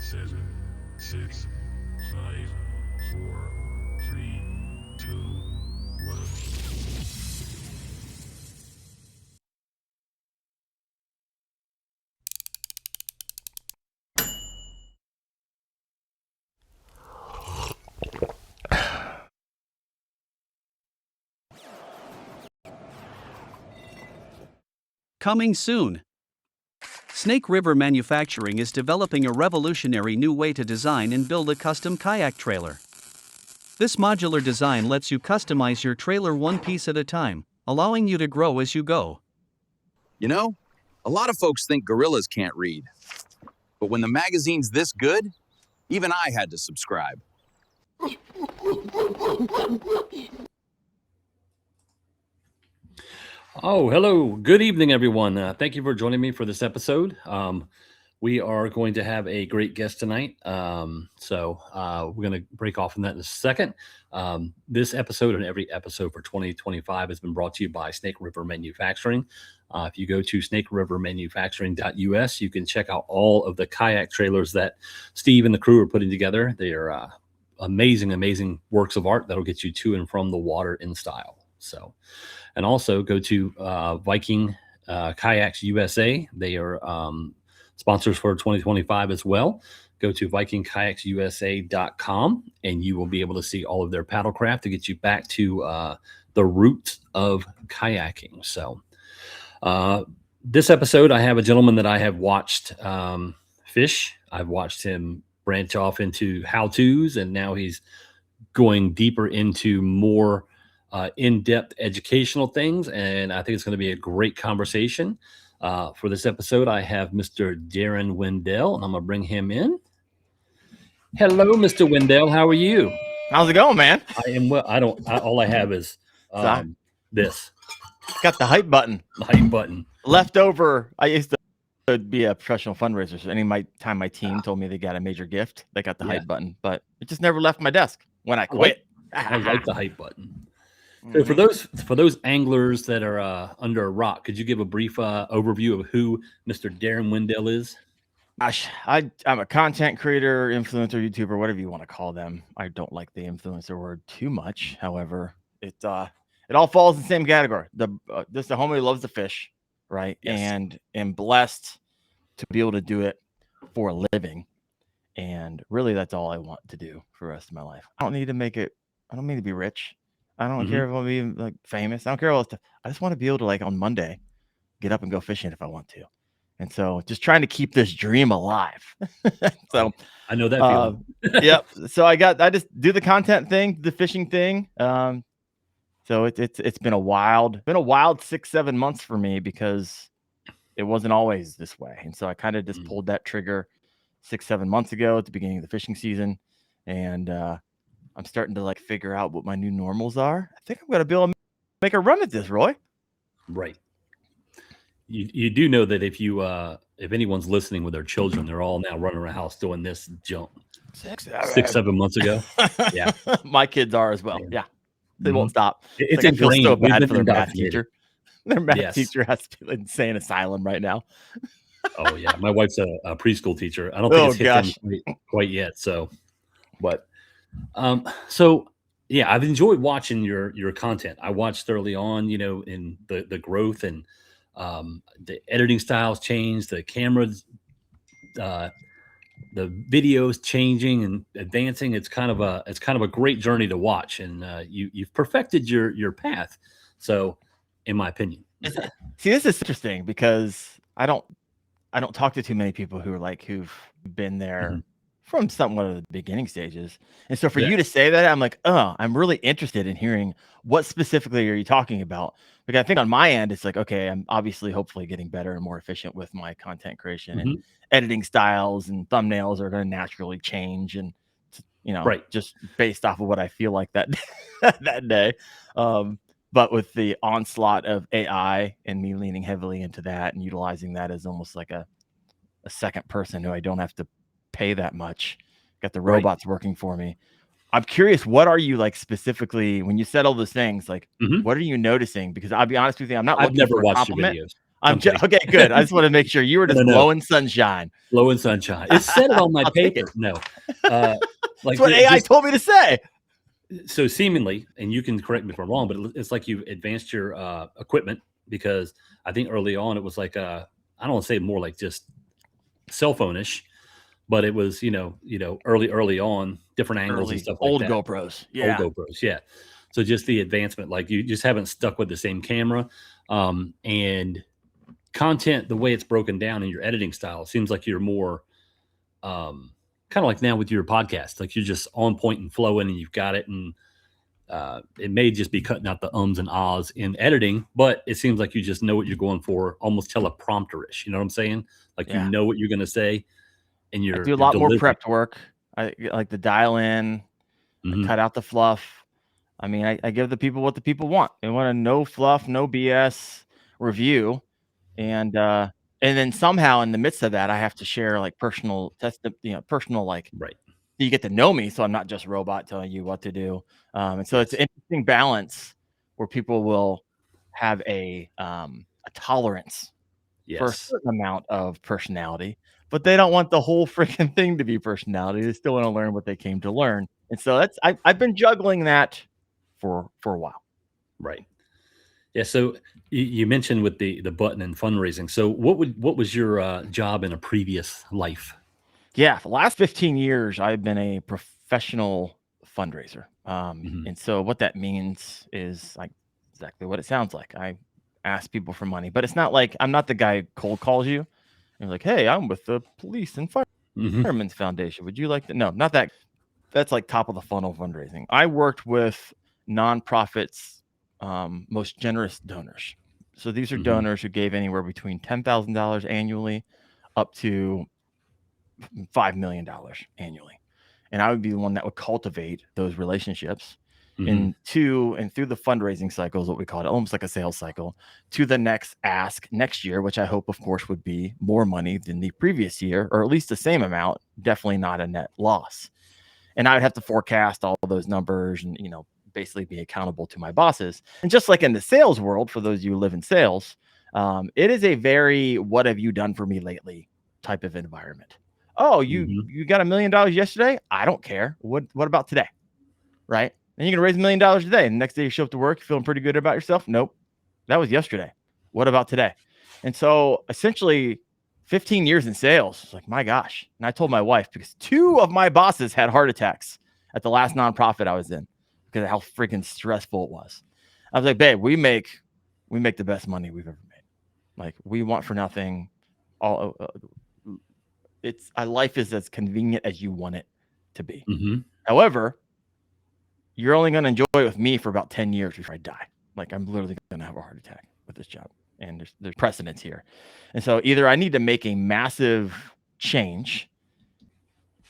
seven, six, five, four, three, two, one. Coming soon. Snake River Manufacturing is developing a revolutionary new way to design and build a custom kayak trailer. This modular design lets you customize your trailer one piece at a time, allowing you to grow as you go. You know, a lot of folks think gorillas can't read. But when the magazine's this good, even I had to subscribe. Oh, hello. Good evening, everyone. Thank you for joining me for this episode. We are going to have a great guest tonight. So we're going to break off on that in a second. This episode and every episode for 2025 has been brought to you by Snake River Manufacturing. If you go to snakerivermanufacturing.us, you can check out all of the kayak trailers that Steve and the crew are putting together. They are amazing, amazing works of art that'll get you to and from the water in style. So, and also go to Viking Kayaks USA. They are sponsors for 2025 as well. Go to vikingkayaksusa.com and you will be able to see all of their paddlecraft to get you back to the roots of kayaking. So this episode, I have a gentleman that I have watched fish. I've watched him branch off into how-tos, and now he's going deeper into more in-depth educational things. And I think it's going to be a great conversation. For this episode, I have Mr. Daren Wendell, and I'm going to bring him in. Hello, Mr. Wendell. How are you? How's it going, man? I am well. All I have is this. Got the hype button. The hype button. Leftover. I used to be a professional fundraiser. So time my team told me they got a major gift, they got the hype button, but it just never left my desk when I quit. I like the hype button. So for those anglers that are under a rock, could you give a brief overview of who Mr. Daren Wendell is? Gosh, I'm a content creator, influencer, YouTuber, whatever you want to call them. I don't like the influencer word too much. However, it all falls in the same category. Just a homie who loves to fish, right? Yes. And am blessed to be able to do it for a living. And really, that's all I want to do for the rest of my life. I don't need to make it. I don't mean to be rich. I don't care if I'll be like famous. I don't care all that stuff. I just want to be able to, like, on Monday, get up and go fishing if I want to. And so just trying to keep this dream alive. So I know that feeling. Yep. So I just do the content thing, the fishing thing. So it's been a wild 6-7 months for me because it wasn't always this way. And so I kind of just pulled that trigger 6-7 months ago at the beginning of the fishing season. And I'm starting to, like, figure out what my new normals are. I think I'm going to be able to make a run at this, Roy. Right. You do know that if anyone's listening with their children, they're all now running around the house doing this jump 6-7 months ago. Yeah. My kids are as well. Yeah. They won't stop. It's like, I feel so bad for their indoctrinated. math teacher. Their math teacher has to be in insane asylum right now. Oh yeah. My wife's a preschool teacher. I don't think it's hit them quite yet. So, but yeah, I've enjoyed watching your content. I watched early on, in the growth and the editing styles changed, the cameras, the videos changing and advancing. It's kind of a great journey to watch, and you've perfected your path. So, in my opinion, see, this is interesting because I don't talk to too many people who've been there from somewhat of the beginning stages. And so for you to say that, I'm like, oh, I'm really interested in hearing what specifically are you talking about? Because I think on my end, it's like, okay, I'm obviously hopefully getting better and more efficient with my content creation and editing styles, and thumbnails are going to naturally change, and just based off of what I feel like that day. But with the onslaught of AI and me leaning heavily into that and utilizing that as almost like a second person who I don't have to pay that much, got the robots working for me. I'm curious, what are you, like, specifically when you said all those things, like what are you noticing? Because I'll be honest with you, I'm not looking for a compliment. Okay, good. I just want to make sure you were just blowing sunshine. Blowing sunshine. It said it on my paper. No, That's what AI told me to say. So seemingly, and you can correct me if I'm wrong, but it's like you've advanced your equipment, because I think early on it was like I don't want to say more like just cell phone-ish, but it was early on, different angles and stuff like old that. GoPros, yeah. Old GoPros, yeah. So just the advancement, like you just haven't stuck with the same camera, and content, the way it's broken down in your editing style, seems like you're more kind of like now with your podcast, like you're just on point and flowing, and you've got it. And it may just be cutting out the ums and ahs in editing, but it seems like you just know what you're going for, almost teleprompter-ish. You know what I'm saying? Like you know what you're going to say, and I do a lot more prepped work. I like the dial in, I cut out the fluff. I mean, I give the people what the people want. They want a no fluff, no BS review, and then somehow in the midst of that, I have to share like personal like right. You get to know me, so I'm not just a robot telling you what to do. And so it's an interesting balance where people will have a tolerance for a certain amount of personality, but they don't want the whole freaking thing to be personality. They still want to learn what they came to learn. And so I've been juggling that for a while. Right. Yeah. So you mentioned with the button and fundraising. So what was your job in a previous life? Yeah, the last 15 years, I've been a professional fundraiser. And so what that means is like exactly what it sounds like. I ask people for money, but it's not like I'm not the guy who cold calls you and you're like, hey, I'm with the Police and Firemen's Foundation. Would you like to? No, not that. That's like top of the funnel fundraising. I worked with nonprofits, most generous donors. So these are donors who gave anywhere between $10,000 annually up to $5 million annually. And I would be the one that would cultivate those relationships and through the fundraising cycles, what we call it, almost like a sales cycle, to the next ask next year, which I hope, of course, would be more money than the previous year, or at least the same amount, definitely not a net loss. And I would have to forecast all those numbers and, basically be accountable to my bosses. And just like in the sales world, for those of you who live in sales, it is a very, what have you done for me lately type of environment. Oh, you got $1 million yesterday? I don't care. What about today? Right? And you're going to raise $1 million today. And the next day you show up to work, feeling pretty good about yourself. Nope. That was yesterday. What about today? And so essentially 15 years in sales, it's like, my gosh. And I told my wife, because 2 of my bosses had heart attacks at the last nonprofit I was in because of how freaking stressful it was. I was like, babe, we make the best money we've ever made. Like, we want for nothing. Life is as convenient as you want it to be. However, you're only going to enjoy it with me for about 10 years before I die. Like, I'm literally going to have a heart attack with this job, and there's precedence here. And so either I need to make a massive change,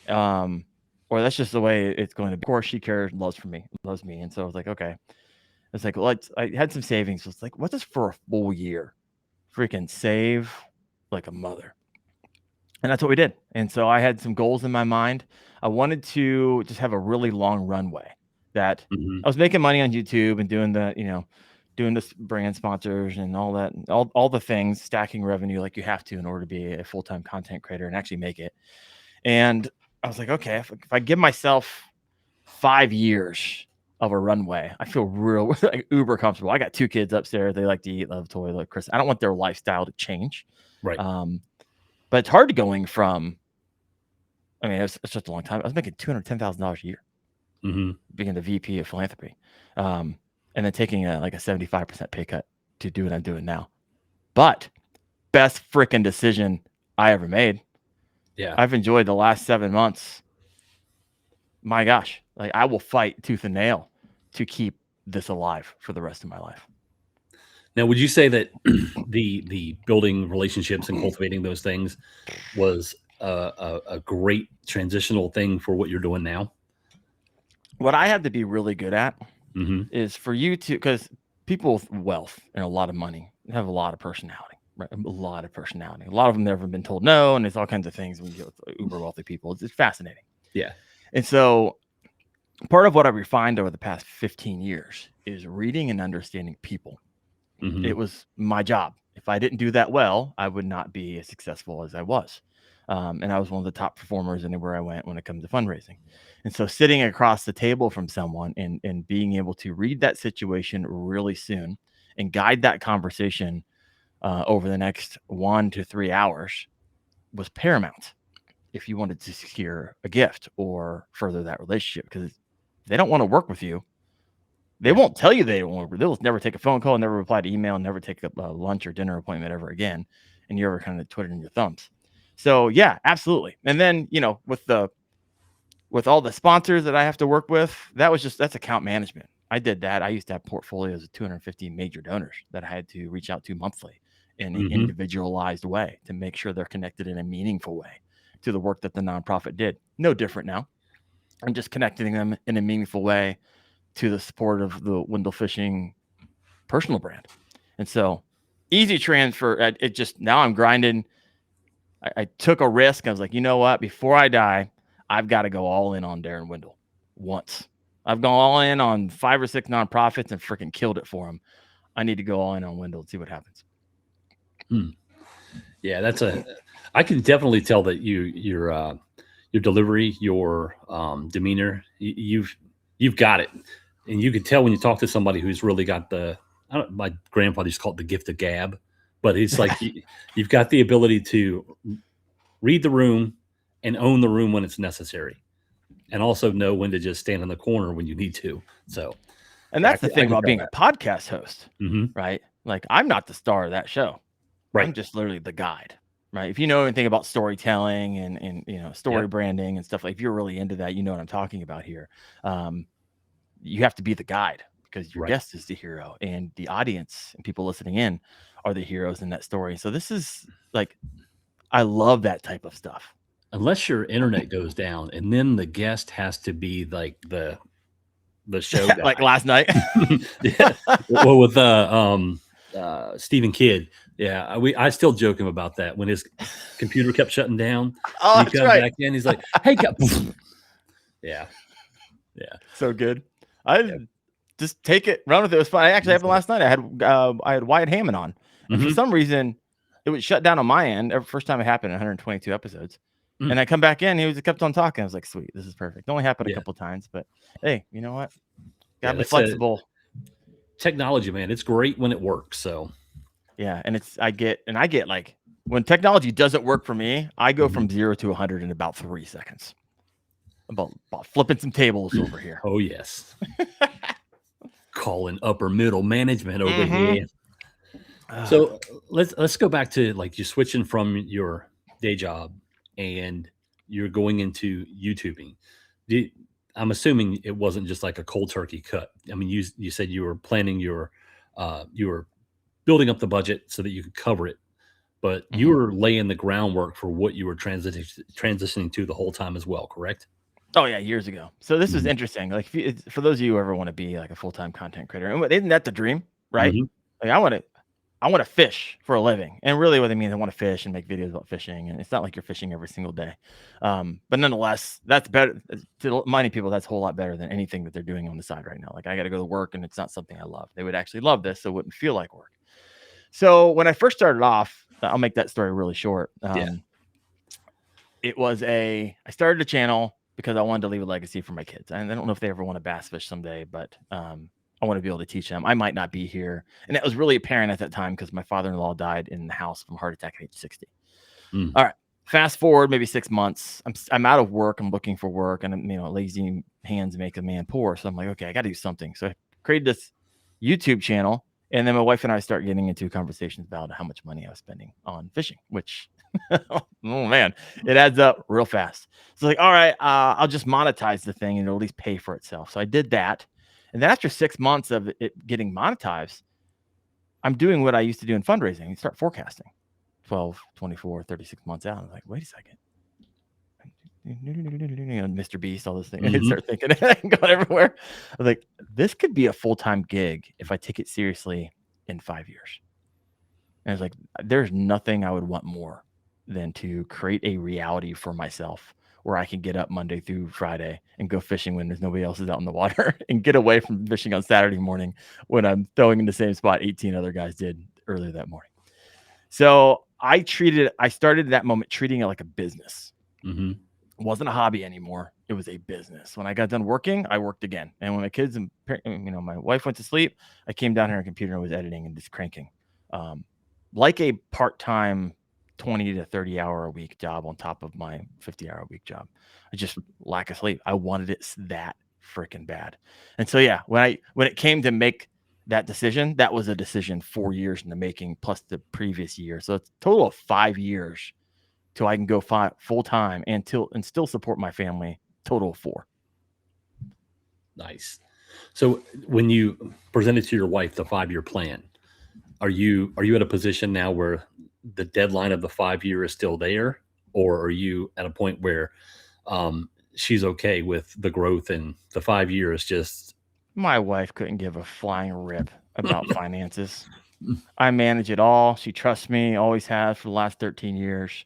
or that's just the way it's going to be. Of course, she loves me. And so I was like, okay. It's like, well, I had some savings. So it's like, what's this for a full year? Freaking save like a mother. And that's what we did. And so I had some goals in my mind. I wanted to just have a really long runway that I was making money on YouTube and doing the brand sponsors and all that, all the things, stacking revenue like you have to in order to be a full-time content creator and actually make it. And I was like, okay, if I give myself 5 years of a runway, I feel real like uber comfortable. I got 2 kids upstairs. They like to eat, love toy, like Chris. I don't want their lifestyle to change. Right. But it's hard going from, it's just a long time. I was making $210,000 a year, being the VP of philanthropy, and then taking a 75% pay cut to do what I'm doing now. But best freaking decision I ever made. Yeah. I've enjoyed the last 7 months. My gosh, like I will fight tooth and nail to keep this alive for the rest of my life. Now, would you say that the building relationships and cultivating those things was a great transitional thing for what you're doing now? What I had to be really good at is for you to, because people with wealth and a lot of money have a lot of personality, right? A lot of personality. A lot of them never been told no, and there's all kinds of things when you deal with uber wealthy people. It's fascinating. Yeah. And so part of what I refined over the past 15 years is reading and understanding people. It was my job. If I didn't do that well, I would not be as successful as I was. And I was one of the top performers anywhere I went when it comes to fundraising. And so sitting across the table from someone and being able to read that situation really soon and guide that conversation over the next 1 to 3 hours was paramount if you wanted to secure a gift or further that relationship. Because if they don't want to work with you, they won't tell you they don't want to. They'll never take a phone call, never reply to email, never take a lunch or dinner appointment ever again. And you're ever kind of twiddling your thumbs. So yeah, absolutely. And then, with all the sponsors that I have to work with, that's account management. I did that. I used to have portfolios of 250 major donors that I had to reach out to monthly in an individualized way to make sure they're connected in a meaningful way to the work that the nonprofit did. No different now. I'm just connecting them in a meaningful way to the support of the Wendell Fishing personal brand. And so easy transfer. Now I'm grinding. I took a risk. I was like, you know what? Before I die, I've got to go all in on Daren Wendell once. I've gone all in on 5 or 6 nonprofits and freaking killed it for them. I need to go all in on Wendell and see what happens. Yeah, I can definitely tell that your delivery, your demeanor, you've got it. And you can tell when you talk to somebody who's really got my grandfather used to call it the gift of gab, but it's like you've got the ability to read the room and own the room when it's necessary, and also know when to just stand in the corner when you need to. So, and that's the thing about being a podcast host, right? Like, I'm not the star of that show. Right. I'm just literally the guide, right? If you know anything about storytelling and story branding and stuff, like if you're really into that, you know what I'm talking about here. You have to be the guide because your guest is the hero and the audience and people listening in are the heroes in that story. So this is like, I love that type of stuff. Unless your internet goes down, and then the guest has to be like the show guy. Like last night. Yeah. Well, with Stephen Kidd. Yeah, I still joke him about that when his computer kept shutting down. Oh, he that's comes right. back in, he's like, "Hey, yeah, so good." Just take it, run with it. It was fun. I actually happened last night. I had Wyatt Hammond on, and for some reason, it was shut down on my end. First time it happened in 122 episodes. And I come back in, he kept on talking. I was like, sweet, this is perfect. It only happened a couple of times, but hey, you know what? Gotta be flexible. Technology, man, it's great when it works. So yeah, and I get like when technology doesn't work for me, I go from 0 to 100 in about 3 seconds. About flipping some tables over here. Oh yes. Calling upper middle management over here. So let's go back to like you switching from your day job and you're going into YouTubing. I'm assuming it wasn't just like a cold turkey cut. I mean, you said you were planning you were building up the budget so that you could cover it, but you were laying the groundwork for what you were transitioning to the whole time as well, correct? Oh yeah, years ago. So this is interesting. Like for those of you who ever want to be like a full-time content creator, and isn't that the dream, right? Like I want to fish for a living, and really what I mean, I want to fish and make videos about fishing. And it's not like you're fishing every single day, but nonetheless, that's better to many people. That's a whole lot better than anything that they're doing on the side right now. Like I got to go to work, and it's not something I love. They would actually love this, so it wouldn't feel like work. So when I first started off, I'll make that story really short. It was I started a channel because I wanted to leave a legacy for my kids. And I don't know if they ever want to bass fish someday, but I want to be able to teach them. I might not be here. And that was really apparent at that time because my father-in-law died in the house from a heart attack at age 60. All right. Fast forward maybe 6 months. I'm out of work. I'm looking for work. And, lazy hands make a man poor. So I'm like, okay, I got to do something. So I created this YouTube channel. And then my wife and I start getting into conversations about how much money I was spending on fishing, which, oh man, it adds up real fast. So like, all right, I'll just monetize the thing and it'll at least pay for itself. So I did that. And then after 6 months of it getting monetized, I'm doing what I used to do in fundraising. You start forecasting 12, 24, 36 months out. I'm like, wait a second. Mr. Beast, all those things. I start thinking going everywhere. I was like, this could be a full-time gig if I take it seriously in 5 years. And I was like, there's nothing I would want more than to create a reality for myself where I can get up Monday through Friday and go fishing when there's nobody else is out in the water and get away from fishing on Saturday morning when I'm throwing in the same spot 18 other guys did earlier that morning. So I started that moment treating it like a business. Mm-hmm. It wasn't a hobby anymore. It was a business. When I got done working, I worked again. And when my kids and my wife went to sleep, I came down here on a computer and was editing and just cranking. Like a part-time 20 to 30 hour a week job on top of my 50-hour a week job. I just lack of sleep. I wanted it that freaking bad. And so yeah, when it came to make that decision, that was a decision 4 years in the making plus the previous year. So it's a total of 5 years till I can go full time and still support my family. Total of 4. Nice. So when you presented to your wife the 5-year plan, are you at a position now where the deadline of the 5 year is still there, or are you at a point where she's okay with the growth and the 5 years just? My wife couldn't give a flying rip about finances. I manage it all. She trusts me, always has for the last 13 years.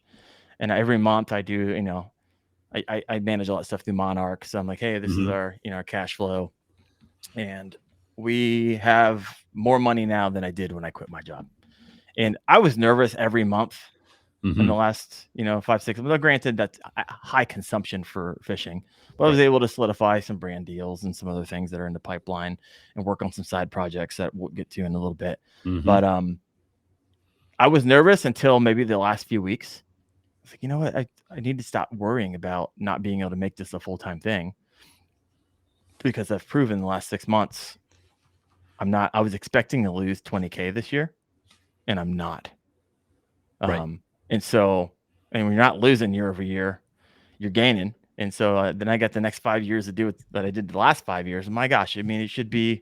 And every month I do, I manage all that stuff through Monarch. So I'm like, hey, this is our, our cash flow. And we have more money now than I did when I quit my job. And I was nervous every month in the last, 5, 6 months. Granted, that's high consumption for fishing, but I was able to solidify some brand deals and some other things that are in the pipeline and work on some side projects that we'll get to in a little bit. But I was nervous until maybe the last few weeks. I was like, you know what? I need to stop worrying about not being able to make this a full-time thing, because I've proven in the last 6 months I was expecting to lose 20K this year, and I'm not. And so, and when you're not losing year over year, you're gaining. And so then I got the next 5 years to do it that I did the last 5 years. And my gosh, I mean, it should be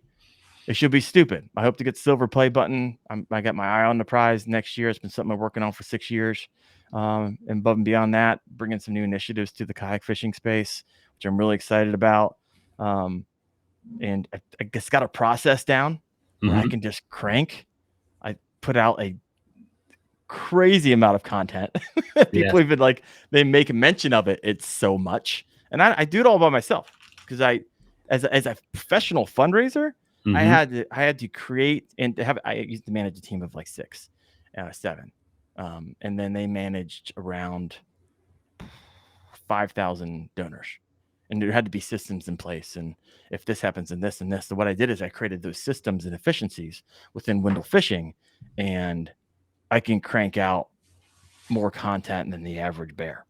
stupid. I hope to get the silver play button. I got my eye on the prize next year. It's been something I'm working on for 6 years. And above and beyond that, bringing some new initiatives to the kayak fishing space, which I'm really excited about. And I just got a process down where I can just crank. I put out a crazy amount of content. People even like, they make mention of it. It's so much. And I do it all by myself because as a professional fundraiser, I had to create and I used to manage a team of like 6, 7. And then they managed around 5,000 donors. And there had to be systems in place. And if this happens and this and this, so what I did is I created those systems and efficiencies within Wendell Fishing, and I can crank out more content than the average bear.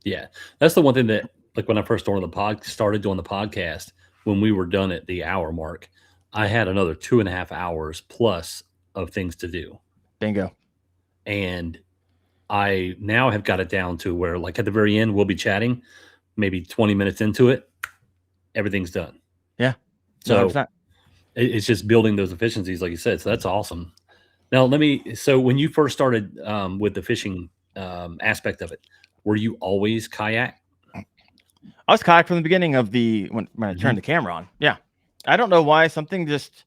Yeah, that's the one thing that, like, when I first started doing the podcast, when we were done at the hour mark, I had another 2.5 hours plus of things to do. Bingo. And I now have got it down to where, like, at the very end, we'll be chatting, maybe 20 minutes into it, everything's done. Yeah. So it's just building those efficiencies, like you said. So that's awesome. Now, so when you first started with the fishing aspect of it, were you always kayak? I was kayak from the beginning of when I turned the camera on. Yeah. I don't know why, something just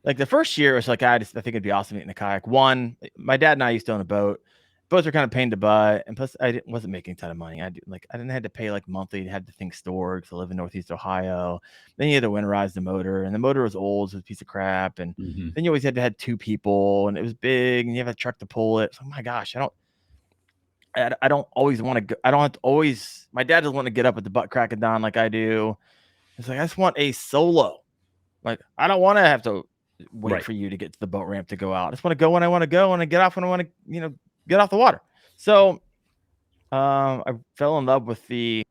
like the first year was like, I think it'd be awesome getting a kayak. One, my dad and I used to own a boat. Boats are kind of pain in the butt, and plus I wasn't making a ton of money. I didn't have to pay like monthly to have the thing stored because I live in Northeast Ohio. Then you had to winterize the motor, and the motor was old, so it was a piece of crap. And then you always had to have 2 people, and it was big, and you have a truck to pull it. So, oh my gosh, I don't always want to go. I don't have to always. My dad doesn't want to get up at the butt crack of dawn like I do. It's like I just want a solo. Like I don't want to have to wait for you to get to the boat ramp to go out. I just want to go when I want to go, and I get off when I want to, get off the water. So I fell in love with the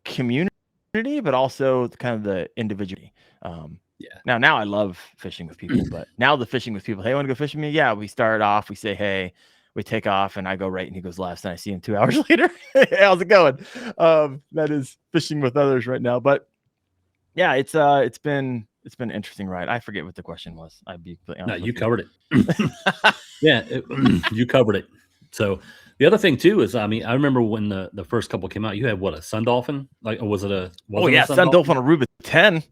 community, but also kind of the individuality. Now I love fishing with people, but now the fishing with people, hey, want to go fishing with me? Yeah, we start off, we say, hey, we take off, and I go right and he goes left, and I see him 2 hours later. Hey, how's it going? That is fishing with others right now. But yeah, it's been an interesting ride. I forget what the question was. I'd be honest. No, you covered it. Yeah, you covered it. So the other thing too is, I mean, I remember when the first couple came out, you had what, a Sun Dolphin? Like, or was it a? Sun Dolphin Aruba 10.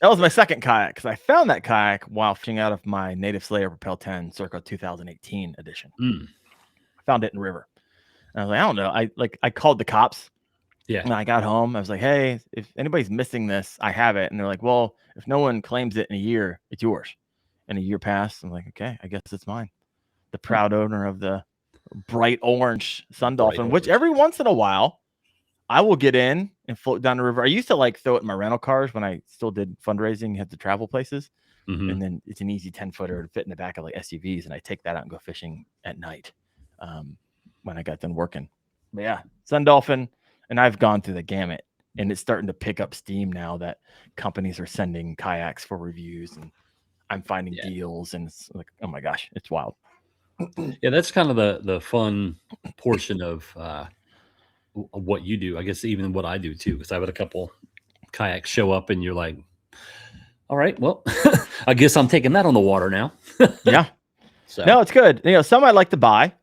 That was my second kayak because I found that kayak while fishing out of my Native Slayer Propel 10 circa 2018 edition. I found it in river. And I was like, I don't know. I called the cops. Yeah. And I got home. I was like, hey, if anybody's missing this, I have it. And they're like, well, if no one claims it in a year, it's yours. and a year passed. I'm like, okay, I guess it's mine. The proud owner of the bright orange Sun Dolphin, which every once in a while I will get in and float down the river. I used to like throw it in my rental cars when I still did fundraising, had to travel places. And then it's an easy 10-footer to fit in the back of like SUVs. And I take that out and go fishing at night when I got done working. But yeah, Sun Dolphin. And I've gone through the gamut, and it's starting to pick up steam now that companies are sending kayaks for reviews, and I'm finding deals. And it's like, oh my gosh, it's wild. Yeah, that's kind of the fun portion of what you do. I guess even what I do too, because I've had a couple kayaks show up, and you're like, all right, well, I guess I'm taking that on the water now. Yeah. So no, it's good. Some I like to buy.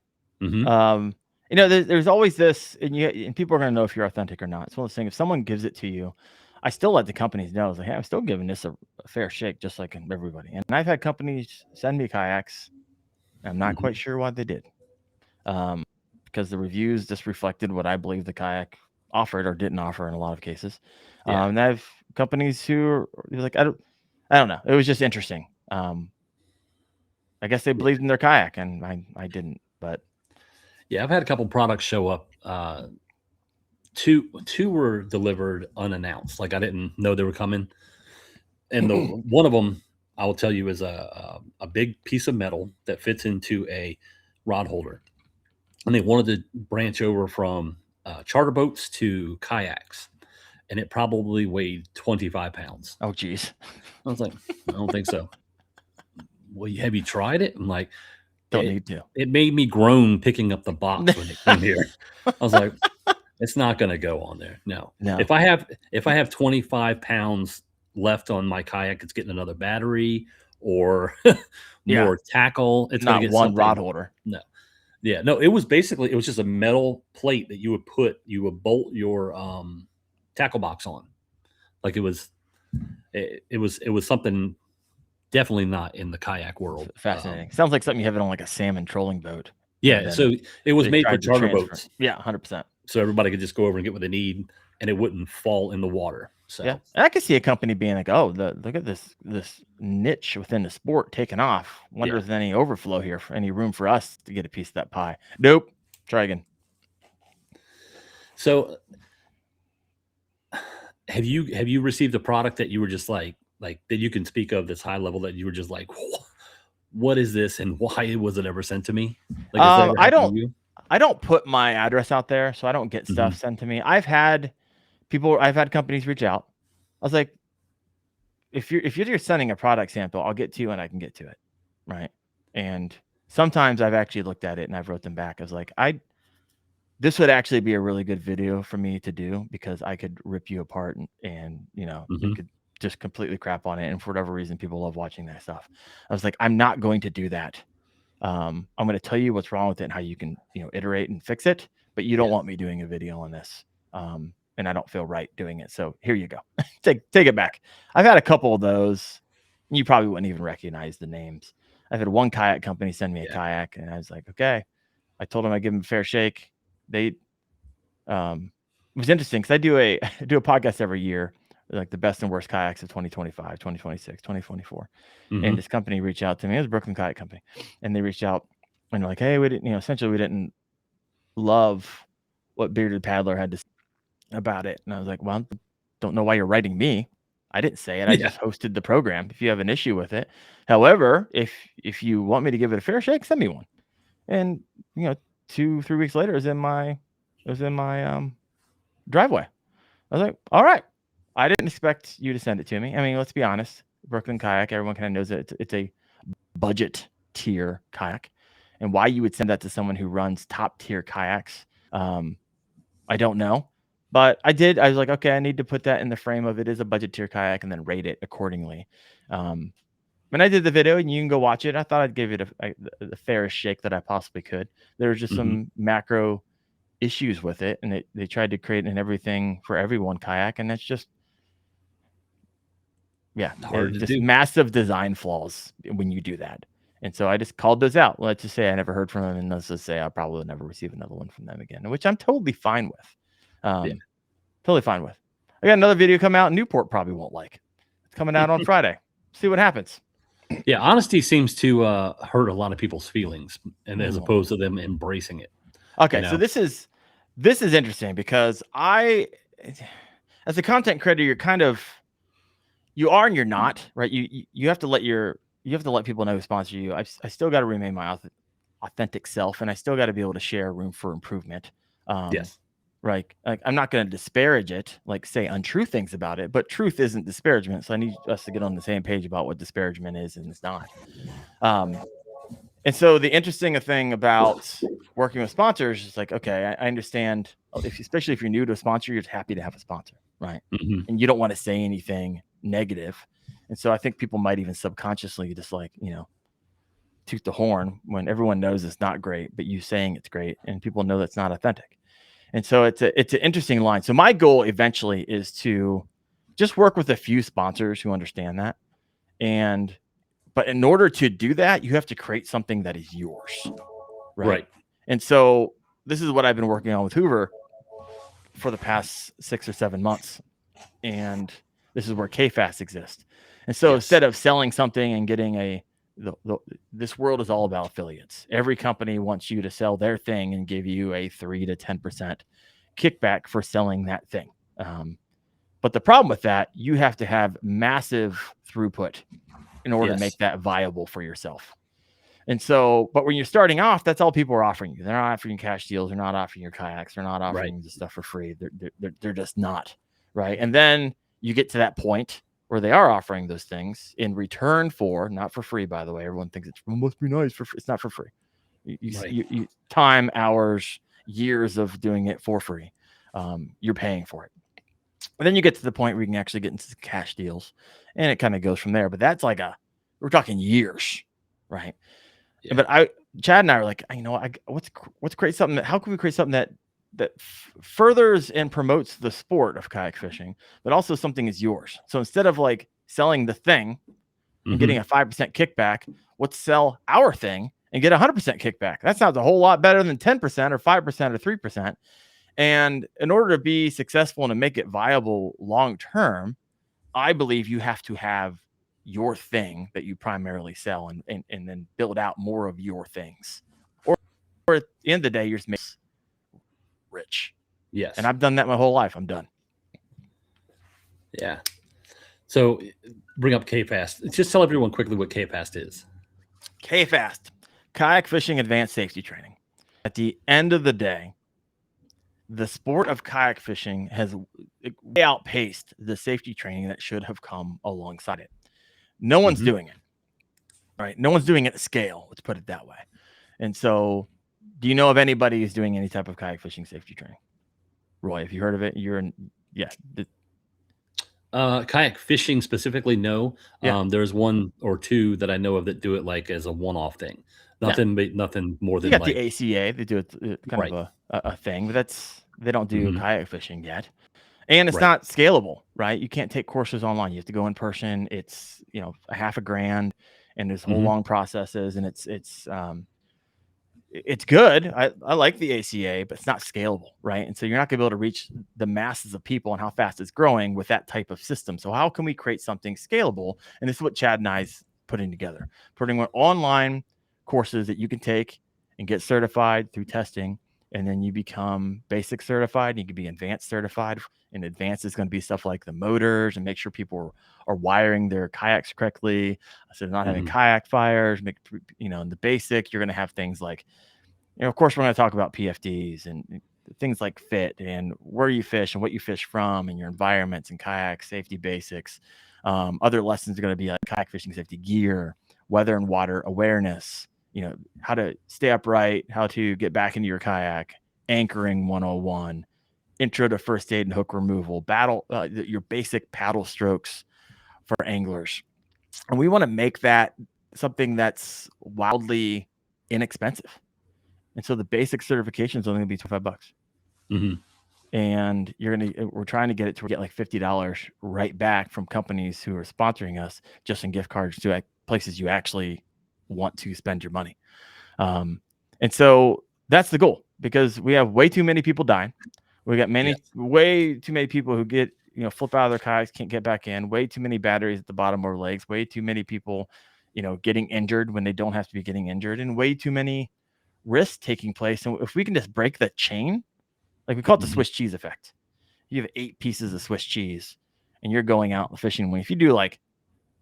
mhm. There's always this, and people are going to know if you're authentic or not. It's one of those things. If someone gives it to you, I still let the companies know. I was like, hey, I'm still giving this a fair shake, just like everybody. And I've had companies send me kayaks. I'm not quite sure why they did, because the reviews just reflected what I believe the kayak offered or didn't offer in a lot of cases. And I have companies who are like, I don't know. It was just interesting. I guess they believed in their kayak, and I didn't. But yeah, I've had a couple products show up. Two were delivered unannounced, like I didn't know they were coming. And the one of them, I will tell you, is a big piece of metal that fits into a rod holder, and they wanted to branch over from charter boats to kayaks, and it probably weighed 25 pounds. oh geez, I was like, I don't think so. Well, have you tried it? I'm like, don't need to. It made me groan picking up the box when it came here. I was like, it's not going to go on there. No. If I have 25 pounds left on my kayak, it's getting another battery or more tackle. It's not get one rod holder. No. Yeah. No, it was just a metal plate that you would bolt your tackle box on. Like it was something definitely not in the kayak world. Fascinating. Sounds like something you have it on like a salmon trolling boat. Yeah. So it was made for charter boats. Yeah, 100%. So everybody could just go over and get what they need, and it wouldn't fall in the water. So yeah, and I could see a company being like, "Oh, look at this niche within the sport taking off. Wonder if there's any overflow here, for any room for us to get a piece of that pie." Nope. Try again. So, have you received a product that you were just like that you can speak of this high level that you were just like, what is this, and why was it ever sent to me? Like, I don't put my address out there, so I don't get stuff sent to me. I've had companies reach out. I was like, if you're sending a product sample, I'll get to you and I can get to it. Right. And sometimes I've actually looked at it and I've wrote them back. I was like, this would actually be a really good video for me to do, because I could rip you apart and you could just completely crap on it. And for whatever reason, people love watching that stuff. I was like, I'm not going to do that. I'm going to tell you what's wrong with it and how you can, iterate and fix it, but you don't want me doing a video on this. And I don't feel right doing it. So here you go. Take it back. I've had a couple of those. You probably wouldn't even recognize the names. I've had one kayak company send me a kayak, and I was like, okay. I told them I'd give them a fair shake. It was interesting because I do a podcast every year, like the best and worst kayaks of 2025, 2026, 2024. And this company reached out to me. It was a Brooklyn Kayak Company. And they reached out and they're like, hey, we didn't, essentially we didn't love what Bearded Paddler had to say about it. And I was like, well, don't know why you're writing me. I didn't say it. I just hosted the program. If you have an issue with it, however, if you want me to give it a fair shake, send me one. And 2-3 weeks later, it was in my driveway. I was like, all right. I didn't expect you to send it to me. I mean, let's be honest. Brooklyn Kayak, everyone kind of knows that it's a budget tier kayak, and why you would send that to someone who runs top tier kayaks, I don't know. But I did. I was like, okay, I need to put that in the frame of it is a budget tier kayak, and then rate it accordingly. And I did the video, and you can go watch it. I thought I'd give it the fairest shake that I possibly could. There was just some macro issues with it, and they tried to create an everything for everyone kayak, and that's just just massive design flaws when you do that. And so I just called those out. Let's just say I never heard from them, and let's just say I'll probably never receive another one from them again, which I'm totally fine with. Totally fine with. I got another video come out. Newport probably won't like. It's coming out on Friday. See what happens. Yeah, honesty seems to hurt a lot of people's feelings, and as opposed to them embracing it. Okay, You so know? this is interesting because as a content creator, you are and you're not, right? You have to let people know who sponsor you. I still got to remain my authentic self, and I still got to be able to share room for improvement. Yes. Right. Like, I'm not going to disparage it, like say untrue things about it, but truth isn't disparagement. So I need us to get on the same page about what disparagement is and it's not. And so the interesting thing about working with sponsors is like, okay, I understand especially if you're new to a sponsor, you're happy to have a sponsor, right? Mm-hmm. And you don't want to say anything negative. And so I think people might even subconsciously just like, toot the horn when everyone knows it's not great, but you saying it's great and people know that's not authentic. And so it's an interesting line. So my goal eventually is to just work with a few sponsors who understand that. But in order to do that, you have to create something that is yours. Right. And so this is what I've been working on with Hoover for the past 6 or 7 months. And this is where KFAST exists. And so instead of selling something and getting this world is all about affiliates. Every company wants you to sell their thing and give you a 3 to 10% kickback for selling that thing. But the problem with that, you have to have massive throughput in order to make that viable for yourself. And so, but when you're starting off, that's all people are offering you. They're not offering cash deals. They're not offering your kayaks. They're not offering the stuff for free. They're just not. Right. And then you get to that point where they are offering those things in return for, not for free, by the way. Everyone thinks it must be nice for free. It's not for free. You time, hours, years of doing it for free. You're paying for it. And then you get to the point where you can actually get into cash deals, and it kind of goes from there. But that's like we're talking years, right? Yeah. But Chad and I are like, let's create something how can we create something that furthers and promotes the sport of kayak fishing, but also something is yours. So instead of like selling the thing and getting a 5% kickback, let's sell our thing and get 100% kickback. That sounds a whole lot better than 10% or 5% or 3%. And in order to be successful and to make it viable long term, I believe you have to have your thing that you primarily sell and then build out more of your things. Or at the end of the day, you're just making rich. Yes. And I've done that my whole life. I'm done. Yeah. So bring up KFAST. Just tell everyone quickly what KFAST is. KFAST, Kayak Fishing Advanced Safety Training. At the end of the day, the sport of kayak fishing has way outpaced the safety training that should have come alongside it. No one's doing it, right? No one's doing it at scale. Let's put it that way. And so, do you know of anybody who's doing any type of kayak fishing safety training? Roy, have you heard of it? Kayak fishing specifically, no. Yeah. There's one or two that I know of that do it like as a one-off thing. Nothing more than you got the ACA. They do it kind of a thing, but they don't do kayak fishing yet, and it's not scalable, right? You can't take courses online. You have to go in person. It's $1,500, and there's whole long processes, and it's good. I like the ACA, but it's not scalable, right? And so you're not gonna be able to reach the masses of people and how fast it's growing with that type of system. So how can we create something scalable? And this is what Chad and I's putting together, putting online courses that you can take and get certified through testing, and then you become basic certified. You can be advanced certified, and advanced is going to be stuff like the motors and make sure people are wiring their kayaks correctly, so they're not having kayak fires. In the basic, you're going to have things like, of course, we're going to talk about PFDs and things like fit and where you fish and what you fish from and your environments and kayak safety basics. Other lessons are going to be like kayak fishing safety gear, weather and water awareness, how to stay upright, how to get back into your kayak, anchoring 101, intro to first aid and hook removal, your basic paddle strokes for anglers. And we want to make that something that's wildly inexpensive. And so the basic certification is only going to be $25. And we're trying to get it to get like $50 right back from companies who are sponsoring us, just in gift cards to places you actually want to spend your money. And so that's the goal, because we have way too many people dying. We got way too many people who get, flip out of their kayaks, can't get back in, way too many batteries at the bottom of our legs, way too many people getting injured when they don't have to be getting injured, and way too many risks taking place. And if we can just break the chain, like we call it the Swiss cheese effect. You have 8 pieces of Swiss cheese and you're going out on the fishing wing. If you do like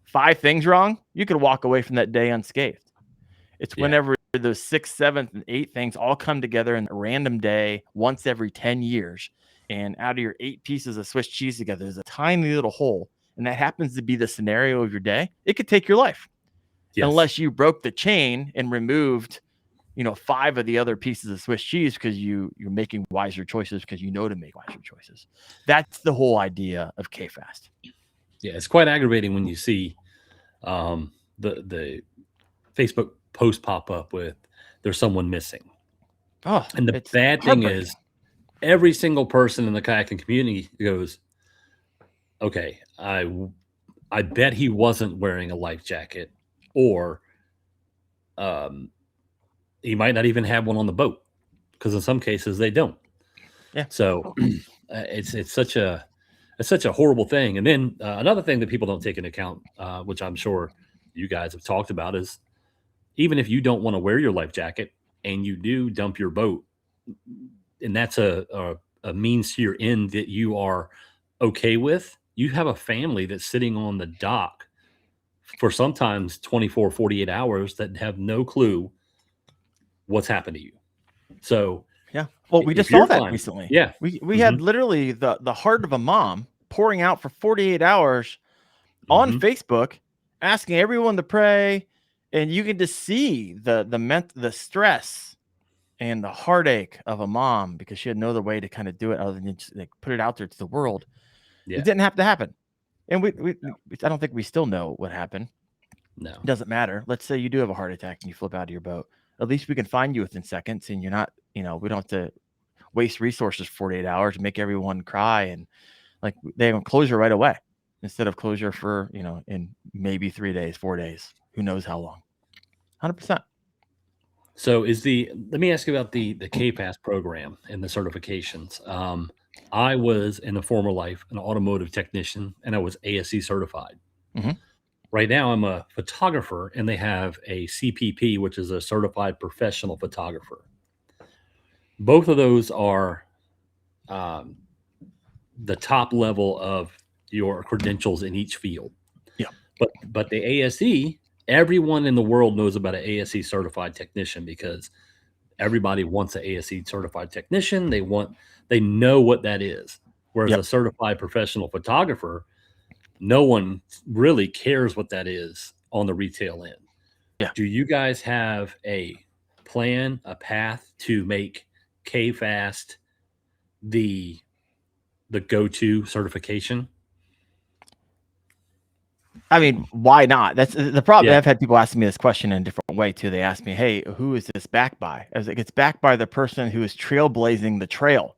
5 things wrong, you could walk away from that day unscathed. It's whenever those 6th, 7th, and 8th things all come together in a random day once every 10 years. And out of your 8 pieces of Swiss cheese together, there's a tiny little hole. And that happens to be the scenario of your day. It could take your life. Yes. Unless you broke the chain and removed, 5 of the other pieces of Swiss cheese because you're making wiser choices because you know to make wiser choices. That's the whole idea of KFAST. Yeah, it's quite aggravating when you see the Facebook post pop up with there's someone missing. Oh, and the bad thing is every single person in the kayaking community goes, okay, I bet he wasn't wearing a life jacket, or he might not even have one on the boat, because in some cases they don't. Yeah. So it's such a horrible thing. And then another thing that people don't take into account, which I'm sure you guys have talked about, is even if you don't want to wear your life jacket and you do dump your boat, and that's a means to your end that you are okay with, you have a family that's sitting on the dock for sometimes 24, 48 hours that have no clue what's happened to you. So yeah, well, we just saw that recently. Yeah, we had literally the heart of a mom pouring out for 48 hours on Facebook, asking everyone to pray, and you can just see the stress and the heartache of a mom because she had no other way to kind of do it other than just like put it out there to the world. Yeah. It didn't have to happen, and I don't think we still know what happened. No, it doesn't matter. Let's say you do have a heart attack and you flip out of your boat. At least we can find you within seconds, and you're not, we don't have to waste resources for 48 hours and make everyone cry, and like they have closure right away instead of closure for, in maybe 3 days, 4 days, who knows how long. 100%. So let me ask you about the KFAST program and the certifications. I was in a former life an automotive technician, and I was ASE certified. Right now I'm a photographer, and they have a CPP, which is a certified professional photographer. Both of those are the top level of your credentials in each field. Yeah. But the ASE, everyone in the world knows about an ASE certified technician because everybody wants an ASE certified technician. They know what that is. Whereas a certified professional photographer, no one really cares what that is on the retail end. Yeah. Do you guys have a plan, a path to make KFAST the go-to certification? I mean, why not? That's the problem. Yeah. I've had people asking me this question in a different way too. They ask me, hey, who is this backed by? I was like, it's backed by the person who is trailblazing the trail.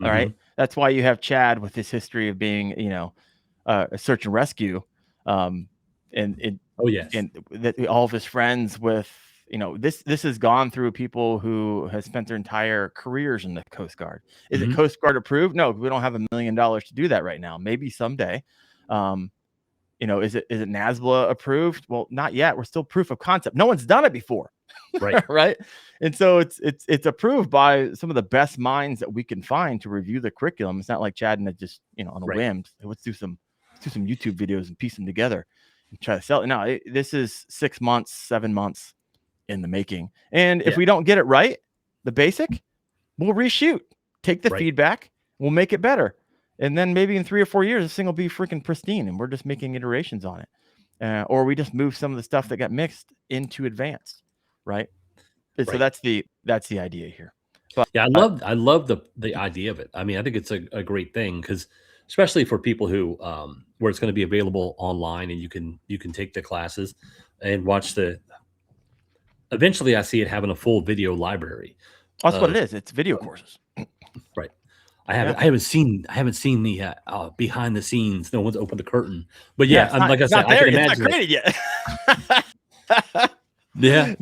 All right. That's why you have Chad with his history of being, a search and rescue. And that all of his friends with, this has gone through people who have spent their entire careers in the Coast Guard. Is it Coast Guard approved? No, we don't have $1 million to do that right now. Maybe someday. Is it NASBLA approved? Well, not yet. We're still proof of concept. No one's done it before. Right. Right. And so it's approved by some of the best minds that we can find to review the curriculum. It's not like Chad and just, on a whim, let's do some YouTube videos and piece them together and try to sell it. No, this is 6 months, 7 months in the making. And if we don't get it right, the basic, we'll reshoot, take the feedback, we'll make it better. And then maybe in 3 or 4 years, this thing will be freaking pristine and we're just making iterations on it. Or we just move some of the stuff that got mixed into advanced. Right. And so that's the idea here. But yeah, I love the idea of it. I mean, I think it's a great thing because especially for people who where it's going to be available online and you can take the classes and watch eventually I see it having a full video library. That's what it is. It's video courses. Right. I haven't seen the behind the scenes. No one's opened the curtain, but like I said, I can imagine it's not created yet. Yeah.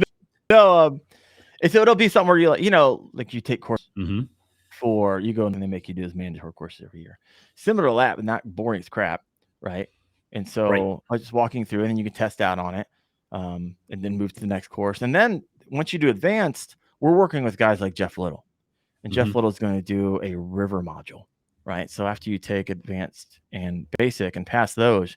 No, so it'll be something where you like you take courses for you go and they make you do those mandatory courses every year. Similar to that, but not boring as crap, right? And so I was just walking through, and then you can test out on it. and then move to the next course. And then once you do advanced, we're working with guys like Jeff Little, and Jeff Little is going to do a river module, right? So after you take advanced and basic and pass those,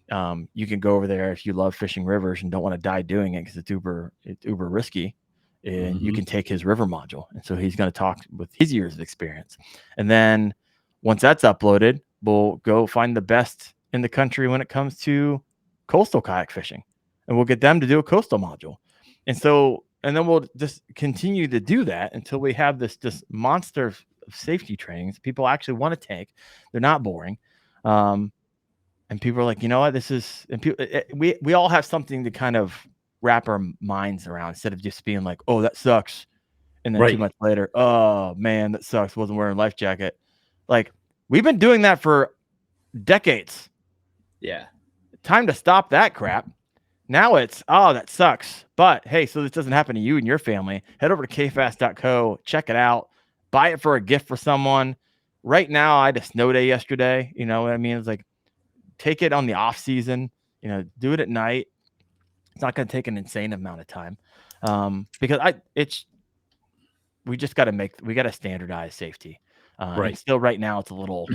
you can go over there if you love fishing rivers and don't want to die doing it because it's uber risky, and you can take his river module. And so he's going to talk with his years of experience. And then once that's uploaded, we'll go find the best in the country when it comes to coastal kayak fishing, and we'll get them to do a coastal module. And so, and then we'll just continue to do that until we have this monster of safety trainings people actually want to take. They're not boring. And people are like, you know what, this is, and people, we all have something to kind of wrap our minds around instead of just being like, oh, that sucks. And then 2 months later, oh man, that sucks. Wasn't wearing a life jacket. Like, we've been doing that for decades. Yeah. Time to stop that crap. Now it's, oh, that sucks. But hey, so this doesn't happen to you and your family. Head over to KFAST.co, check it out, buy it for a gift for someone. Right now, I had a snow day yesterday. You know what I mean? It's like, take it on the off season, you know, do it at night. It's not going to take an insane amount of time. Because we just got to standardize safety. And still right now it's a little,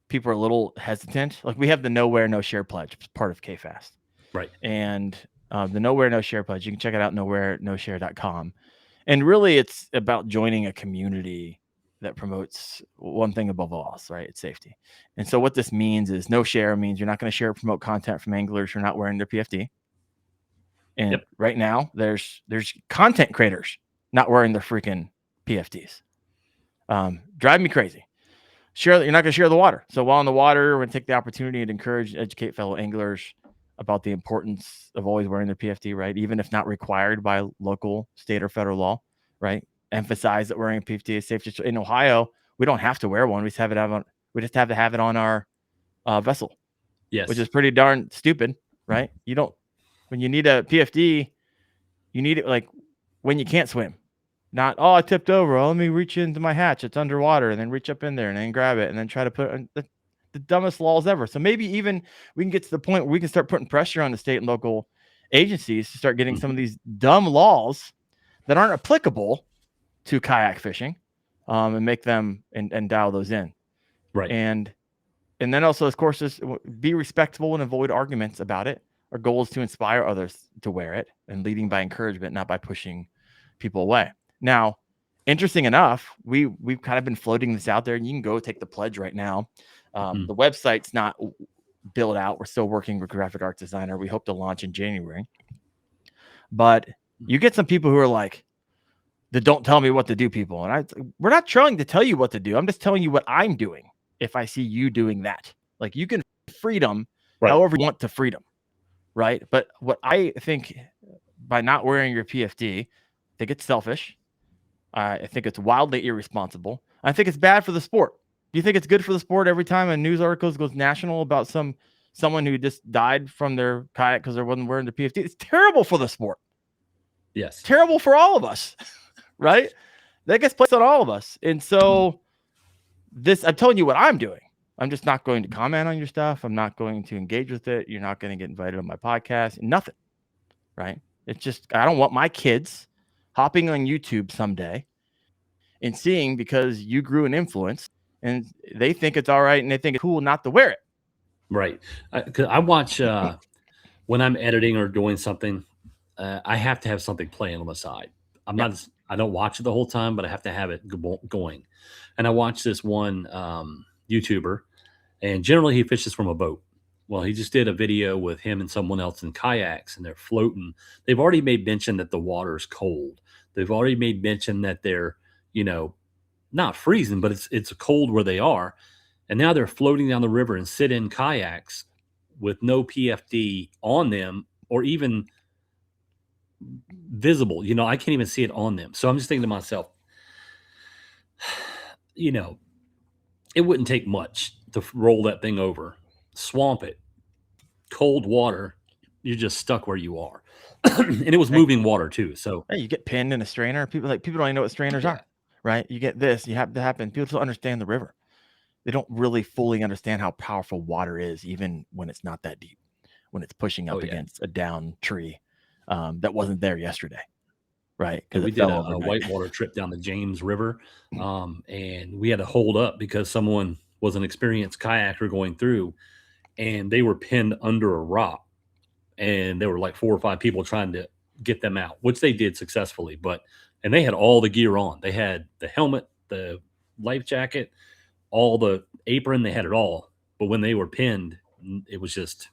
people are a little hesitant. Like, we have the Nowhere No Share pledge, part of KFAST. Right. And the Nowhere No Share pledge, you can check it out, nowhereNoShare.com. And really it's about joining a community that promotes one thing above all else, right? It's safety. And so what this means is no share means you're not going to share or promote content from anglers who are not wearing their PFD. And right now there's content creators not wearing their freaking PFDs. Drive me crazy. You're not going to share the water. So while in the water, we're going to take the opportunity to encourage, educate fellow anglers about the importance of always wearing their PFD, right? Even if not required by local, state, or federal law, right? Emphasize that wearing a PFD is safe. In Ohio, we don't have to wear one. We just have to have it on our vessel. Yes. Which is pretty darn stupid, right? You don't, when you need a PFD, you need it like when you can't swim. Not, oh, I tipped over. Oh, let me reach into my hatch. It's underwater, and then reach up in there and then grab it and then try to put it. The dumbest laws ever. So maybe even we can get to the point where we can start putting pressure on the state and local agencies to start getting some of these dumb laws that aren't applicable to kayak fishing, and make them and dial those in. Right. And then also, of course, be respectful and avoid arguments about it. Our goal is to inspire others to wear it, and leading by encouragement, not by pushing people away. Now, interesting enough, we've kind of been floating this out there, and you can go take the pledge right now. The website's not built out. We're still working with graphic art designer. We hope to launch in January. But you get some people who are like, the don't tell me what to do people. And we're not trying to tell you what to do. I'm just telling you what I'm doing if I see you doing that. Like, you can freedom however you want to freedom, right? But what I think, by not wearing your PFD, I think it's selfish. I think it's wildly irresponsible. I think it's bad for the sport. Do you think it's good for the sport every time a news article goes national about someone who just died from their kayak because they wasn't wearing the PFD? It's terrible for the sport. Yes. Terrible for all of us, right? That gets placed on all of us. And so I'm telling you what I'm doing. I'm just not going to comment on your stuff. I'm not going to engage with it. You're not going to get invited on my podcast. Nothing, right? It's just, I don't want my kids hopping on YouTube someday and seeing, because you grew an influence and they think it's all right and they think it's cool not to wear it. Right. 'Cause I watch, when I'm editing or doing something, I have to have something playing on the side. I don't watch it the whole time, but I have to have it going. And I watch this one YouTuber, and generally he fishes from a boat. Well, he just did a video with him and someone else in kayaks, and they're floating. They've already made mention that the water is cold. They've already made mention that they're, not freezing, but it's cold where they are. And now they're floating down the river and sit in kayaks with no PFD on them, or even visible. I can't even see it on them. So I'm just thinking to myself, it wouldn't take much to roll that thing over, swamp it, cold water. You're just stuck where you are. And it was moving water too. So hey, you get pinned in a strainer. People don't even know what strainers are, right? You get this, you have to happen. People don't understand the river. They don't really fully understand how powerful water is, even when it's not that deep. when it's pushing up Oh, yeah. against a down tree that wasn't there yesterday, right? And Because we it did fell a overnight. whitewater trip down the James River, and we had to hold up because someone was an experienced kayaker going through, and they were pinned under a rock, and there were like 4 or 5 people trying to get them out, which they did successfully. And they had all the gear on. They had the helmet, the life jacket, all the apron. They had it all. But when they were pinned, it was just,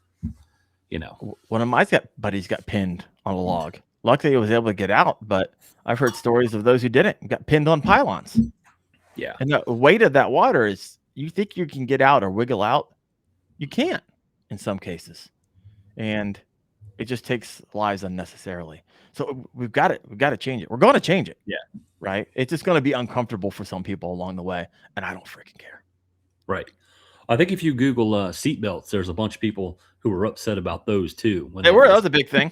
One of my buddies got pinned on a log. Luckily, he was able to get out, but I've heard stories of those who didn't and got pinned on pylons. yeah, And the weight of that water is, you think you can get out or wiggle out, you can't in some cases, and it just takes lives unnecessarily. So we've got to change it. We're going to change it. Yeah. Right. It's just going to be uncomfortable for some people along the way, and I don't freaking care. right. I think if you Google seatbelts, there's a bunch of people who were upset about those too. That was a big thing.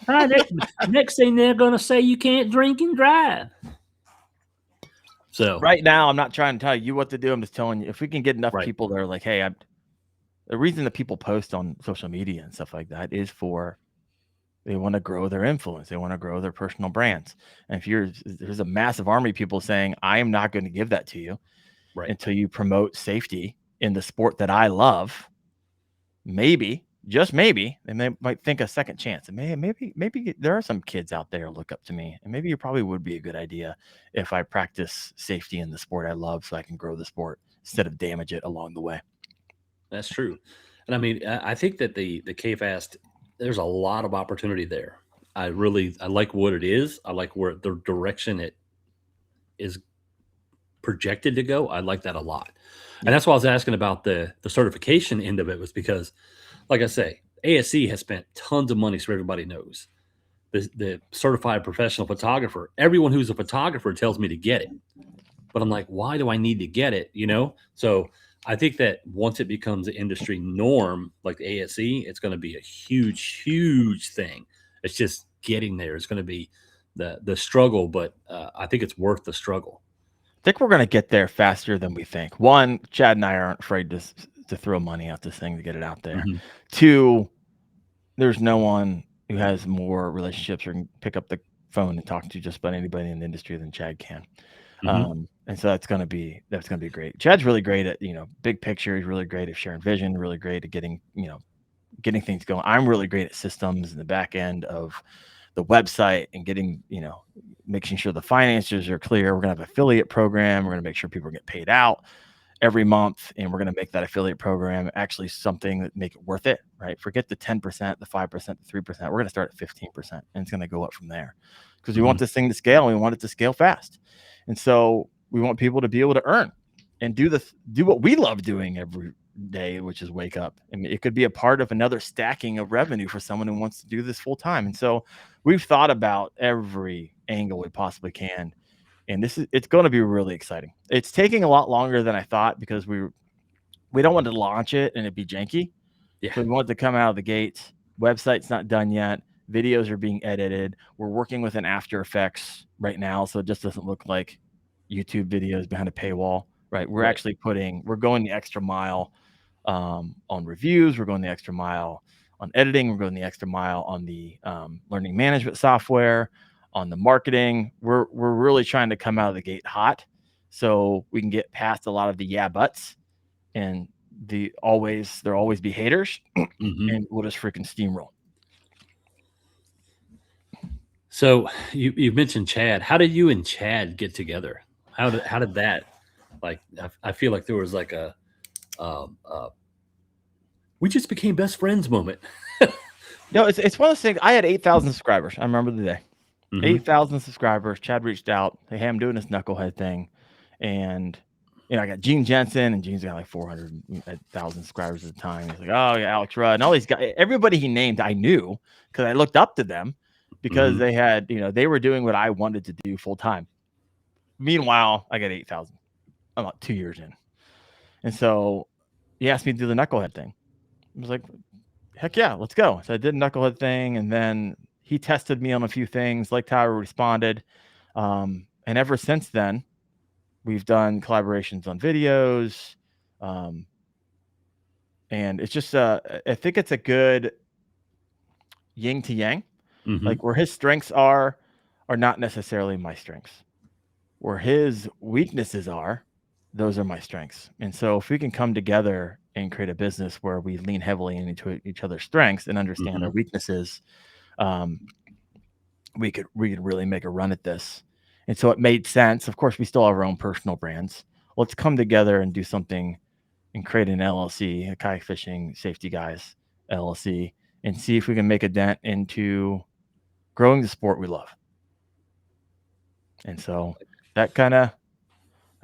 Next thing they're going to say you can't drink and drive. So right now, I'm not trying to tell you what to do. I'm just telling you, if we can get enough Right. people that are like, hey, the reason that people post on social media and stuff like that is they want to grow their influence. They want to grow their personal brands. And if there's a massive army of people saying, I am not going to give that to you Right. until you promote safety in the sport that I love, maybe, just maybe, they might think a second chance. And maybe there are some kids out there who look up to me, and maybe it probably would be a good idea if I practice safety in the sport I love so I can grow the sport instead of damage it along the way. That's true. And I mean, I think that the KFAST, there's a lot of opportunity there. I like what it is. I like where the direction it is projected to go. I like that a lot. And that's why I was asking about the certification end of it, was because, like I say, ASC has spent tons of money, so everybody knows. The certified professional photographer, everyone who's a photographer tells me to get it. But I'm like, why do I need to get it? So I think that once it becomes an industry norm, like the ASC, it's going to be a huge, huge thing. It's just getting there. It's going to be the struggle, but I think it's worth the struggle. I think we're going to get there faster than we think. One, Chad and I aren't afraid to throw money at this thing to get it out there. Mm-hmm. 2, there's no one who has more relationships or can pick up the phone and talk to just about anybody in the industry than Chad can. Mm-hmm. And so that's going to be great. Chad's really great at, big picture. He's really great at sharing vision, really great at getting things going. I'm really great at systems in the back end of the website and getting, making sure the finances are clear. We're going to have an affiliate program. We're going to make sure people get paid out every month, and we're going to make that affiliate program actually something that make it worth it, right? Forget the 10%, the 5%, the 3%. We're going to start at 15%, and it's going to go up from there because we want this thing to scale, and we want it to scale fast. And so we want people to be able to earn and do what we love doing every day, which is wake up. I mean, it could be a part of another stacking of revenue for someone who wants to do this full time. And so we've thought about every angle we possibly can. And it's going to be really exciting. It's taking a lot longer than I thought because we don't want to launch it and it be janky. Yeah. So we want it to come out of the gate. Website's not done yet. Videos are being edited. We're working with an After Effects right now, so it just doesn't look like YouTube videos behind a paywall, right? We're actually we're going the extra mile on reviews. We're going the extra mile on editing. We're going the extra mile on the learning management software, on the marketing. We're really trying to come out of the gate hot so we can get past a lot of the yeah buts and there'll always be haters and we'll just freaking steamroll. So you mentioned Chad. How did you and Chad get together? How did that, like, I feel like there was like a we just became best friends moment. No, it's one of those things. I had 8,000 subscribers. I remember the day. 8,000 subscribers. Chad reached out. Hey, I'm doing this knucklehead thing. And, I got Gene Jensen, and Gene's got like 400,000 subscribers at the time. He's like, oh, yeah, Alex Rudd. And all these guys, everybody he named, I knew because I looked up to them because they had, they were doing what I wanted to do full time. Meanwhile, I got 8,000 about 2 years in. And so he asked me to do the knucklehead thing. I was like, heck yeah, let's go. So I did a knucklehead thing, and then he tested me on a few things, liked how I responded. And ever since then, we've done collaborations on videos. And it's just I think it's a good yin to yang. Like where his strengths are not necessarily my strengths. Where his weaknesses are, those are my strengths. And so if we can come together and create a business where we lean heavily into each other's strengths and understand our weaknesses, we could really make a run at this. And so it made sense. Of course, we still have our own personal brands. Let's come together and do something and create an LLC, a Kayak Fishing Safety Guys LLC, and see if we can make a dent into growing the sport we love. And so that's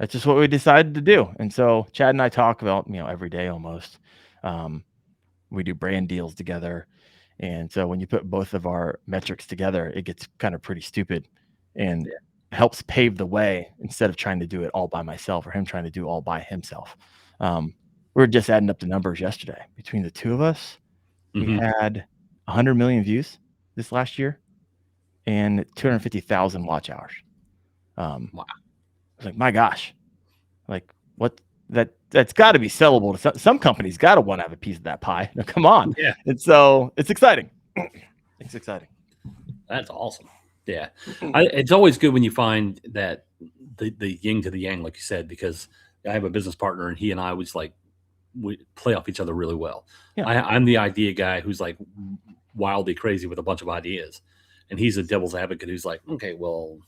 just what we decided to do. And so Chad and I talk about, every day almost. We do brand deals together. And so when you put both of our metrics together, it gets kind of pretty stupid and helps pave the way instead of trying to do it all by myself or him trying to do all by himself. We were just adding up the numbers yesterday. Between the two of us, we had 100 million views this last year and 250,000 watch hours. Wow. I was like, my gosh, like what that's got to be sellable to some companies. Got to want to have a piece of that pie. Now, come on. Yeah. And so it's exciting. It's exciting. That's awesome. Yeah. It's always good when you find that the yin to the yang, like you said, because I have a business partner and he and I was like, we play off each other really well. Yeah. I'm the idea guy who's like wildly crazy with a bunch of ideas. And he's a devil's advocate who's like, okay, well,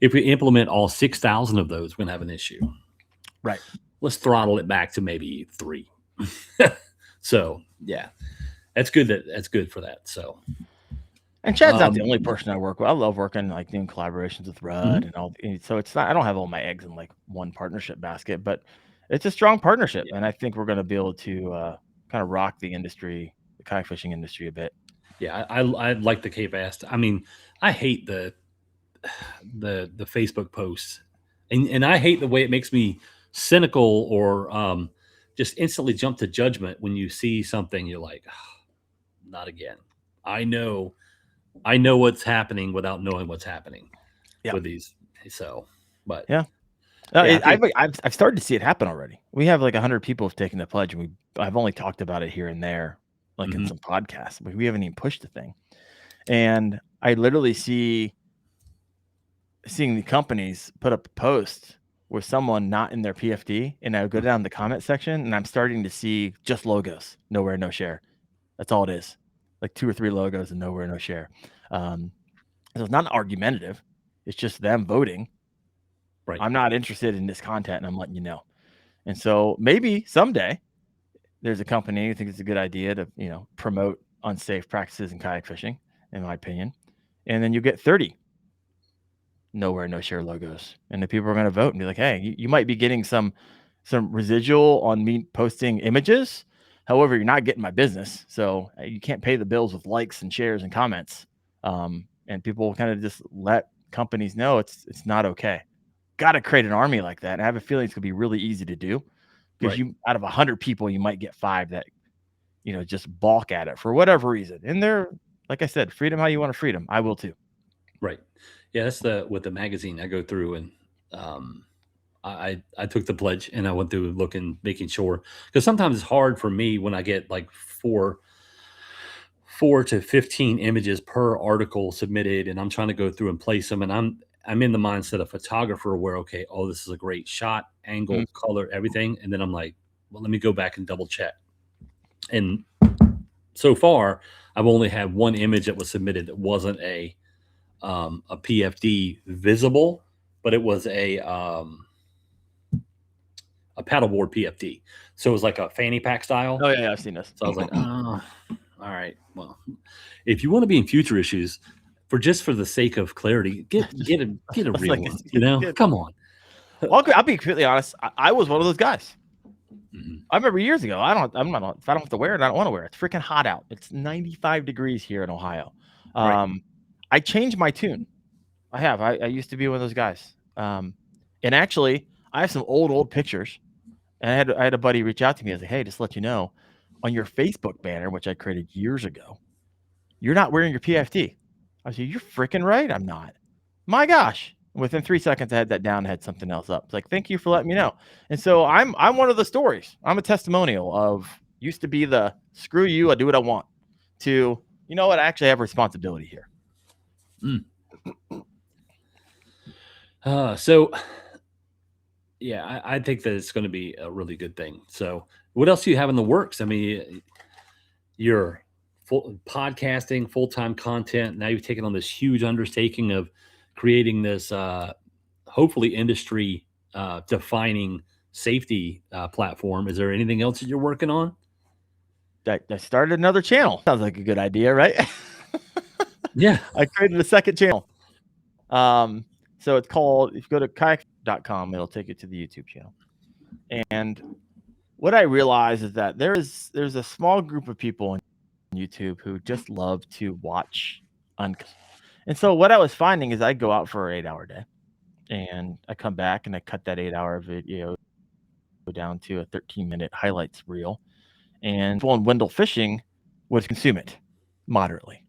if we implement all 6,000 of those, we're going to have an issue. Right. Let's throttle it back to maybe 3. So, yeah, that's good. That's good for that. So, and Chad's not the only person I work with. I love working, like doing collaborations with Rudd and all. So it's not, I don't have all my eggs in like one partnership basket, but it's a strong partnership. Yeah. And I think we're going to be able to kind of rock the industry, the kayak fishing industry a bit. Yeah. I like the KFAST. I mean, I hate the Facebook posts and I hate the way it makes me cynical or just instantly jump to judgment when you see something you're like, oh, not again. I know what's happening without knowing what's happening with these. So, but yeah, I've started to see it happen already. We have like 100 people have taken the pledge, and I've only talked about it here and there, like in some podcasts. We haven't even pushed the thing, and I literally seeing the companies put up a post with someone not in their PFD, and I go down the comment section, and I'm starting to see just logos, nowhere, no share. That's all it is, like 2 or 3 logos and nowhere, no share. So it's not argumentative. It's just them voting. Right. I'm not interested in this content, and I'm letting you know. And so maybe someday there's a company who thinks it's a good idea to, promote unsafe practices in kayak fishing, in my opinion. And then you get 30 nowhere, no share logos. And the people are going to vote and be like, hey, you might be getting some residual on me posting images. However, you're not getting my business. So you can't pay the bills with likes and shares and comments. And people kind of just let companies know it's not okay. Got to create an army like that. And I have a feeling it's going to be really easy to do because out of 100 people, you might get 5 that, just balk at it for whatever reason. And they're, like I said, freedom how you want to freedom. I will too. Right. Yeah, that's with the magazine I go through and I took the pledge and I went through looking, making sure, because sometimes it's hard for me when I get like 4 to 15 images per article submitted and I'm trying to go through and place them and I'm in the mindset of photographer where, okay, oh, this is a great shot, angle, color, everything. And then I'm like, well, let me go back and double check. And so far I've only had one image that was submitted that wasn't a PFD visible, but it was a paddleboard PFD. So it was like a fanny pack style. Oh yeah, I've seen this. So I was like, oh, all right. Well, if you want to be in future issues, for the sake of clarity, get a real one. Come on. Well, I'll be completely honest. I was one of those guys. I remember years ago. If I don't have to wear it, I don't want to wear it. It's freaking hot out. It's 95 degrees here in Ohio. I changed my tune. I have. I used to be one of those guys. And actually, I have some old pictures. And I had a buddy reach out to me and say, hey, just to let you know, on your Facebook banner, which I created years ago, you're not wearing your PFD. I said, you're freaking right. I'm not. My gosh. Within 3 seconds, I had that down, had something else up. It's like, thank you for letting me know. And so I'm one of the stories. I'm a testimonial of used to be the screw you, I do what I want, to, you know what, I actually have responsibility here. So yeah, I think that it's going to be a really good thing. So what else do you have in the works? I mean, you're podcasting, full-time content. Now you've taken on this huge undertaking of creating this hopefully industry defining safety platform. Is there anything else that you're working on? I started another channel. Sounds like a good idea, right? Yeah. I created a second channel. So it's called, if you go to kayak.com, it'll take you to the YouTube channel. And what I realize is that there's a small group of people on YouTube who just love to watch uncut. And so what I was finding is I go out for an 8-hour day and I come back and I cut that 8-hour video down to a 13-minute highlights reel. And people on Wendell Fishing would consume it moderately.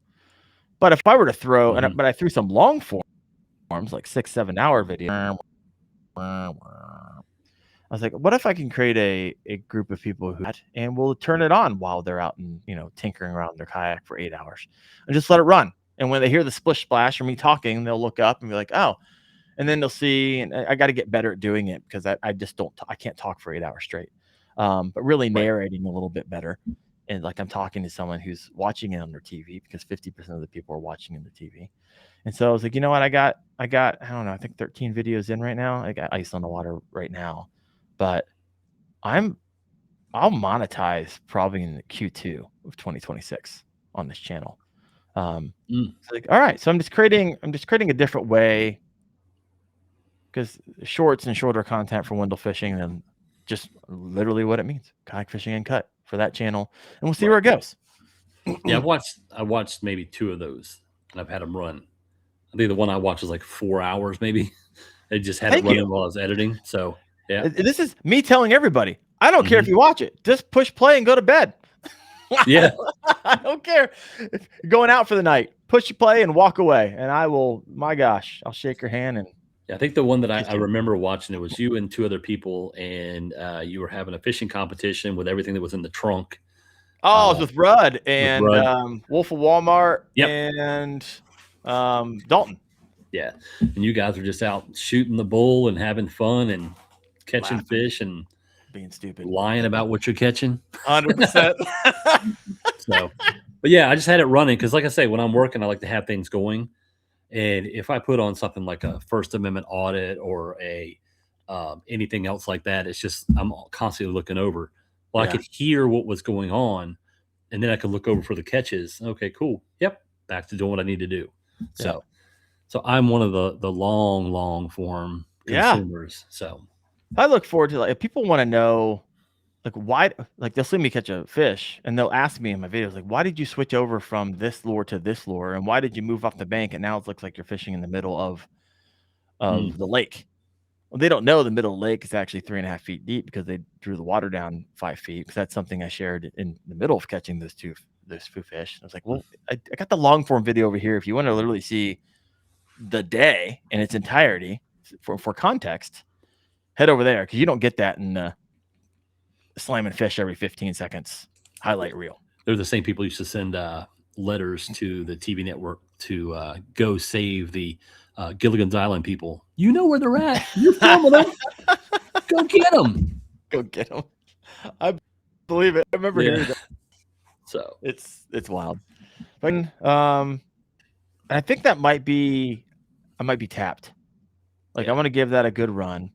But if I were to throw, but I threw some long forms, like 6-7 hour video. I was like, what if I can create a group of people who, and we'll turn it on while they're out and, you know, tinkering around their kayak for 8 hours and just let it run. And when they hear the splish splash or me talking, they'll look up and be like, oh, and then they'll see, and I got to get better at doing it because I just I can't talk for 8 hours straight. But really narrating a little bit better. And like I'm talking to someone who's watching it on their TV because 50% of the people are watching in the TV. And so I was like, you know what? I got, I don't know, I think 13 videos in right now. I got ice on the water right now, but I'll monetize probably in the Q2 of 2026 on this channel. It's like, all right, so I'm just creating a different way, because shorts and shorter content for Wendell Fishing, and just literally what it means, kayak fishing and cut for that channel, and we'll see where it goes. Yeah, I watched maybe 2 of those, and I've had them run. I think the one I watched was like 4 hours, maybe. I just had it running while I was editing. So yeah, this is me telling everybody, I don't care if you watch it, just push play and go to bed. Yeah, I don't care if you're going out for the night, push play and walk away, and I will. My gosh, I'll shake your hand. And yeah, I think the one that I remember watching, it was you and 2 other people, and you were having a fishing competition with everything that was in the trunk. Oh, it was with Rudd and Wolf of Walmart and Dalton. Yeah, and you guys were just out shooting the bull and having fun and catching fish and being stupid, lying about what you're catching. 100%. So, but yeah, I just had it running because, like I say, when I'm working, I like to have things going. And if I put on something like a First Amendment audit or a anything else like that, it's just I'm constantly looking over. Well, I could hear what was going on, and then I could look over for the catches. Okay, cool. Yep, back to doing what I need to do. So I'm one of the long form consumers. So I look forward to, like, if people want to know, like, why, like, they'll see me catch a fish and they'll ask me in my videos, like, why did you switch over from this lure to this lure, and why did you move off the bank and now it looks like you're fishing in the middle of the lake? Well, they don't know the middle of the lake is actually 3.5 feet deep because they drew the water down 5 feet, because that's something I shared in the middle of catching those two fish. I was like, well, I got the long form video over here. If you want to literally see the day in its entirety for context, head over there, because you don't get that in slamming fish every 15 seconds highlight reel. They're the same people who used to send letters to the TV network to go save the Gilligan's Island people. You know where they're at. You're filming them. Go get them. Go get them. I believe it. I remember hearing that. So it's wild. But I think that I might be tapped. Like, I want to give that a good run.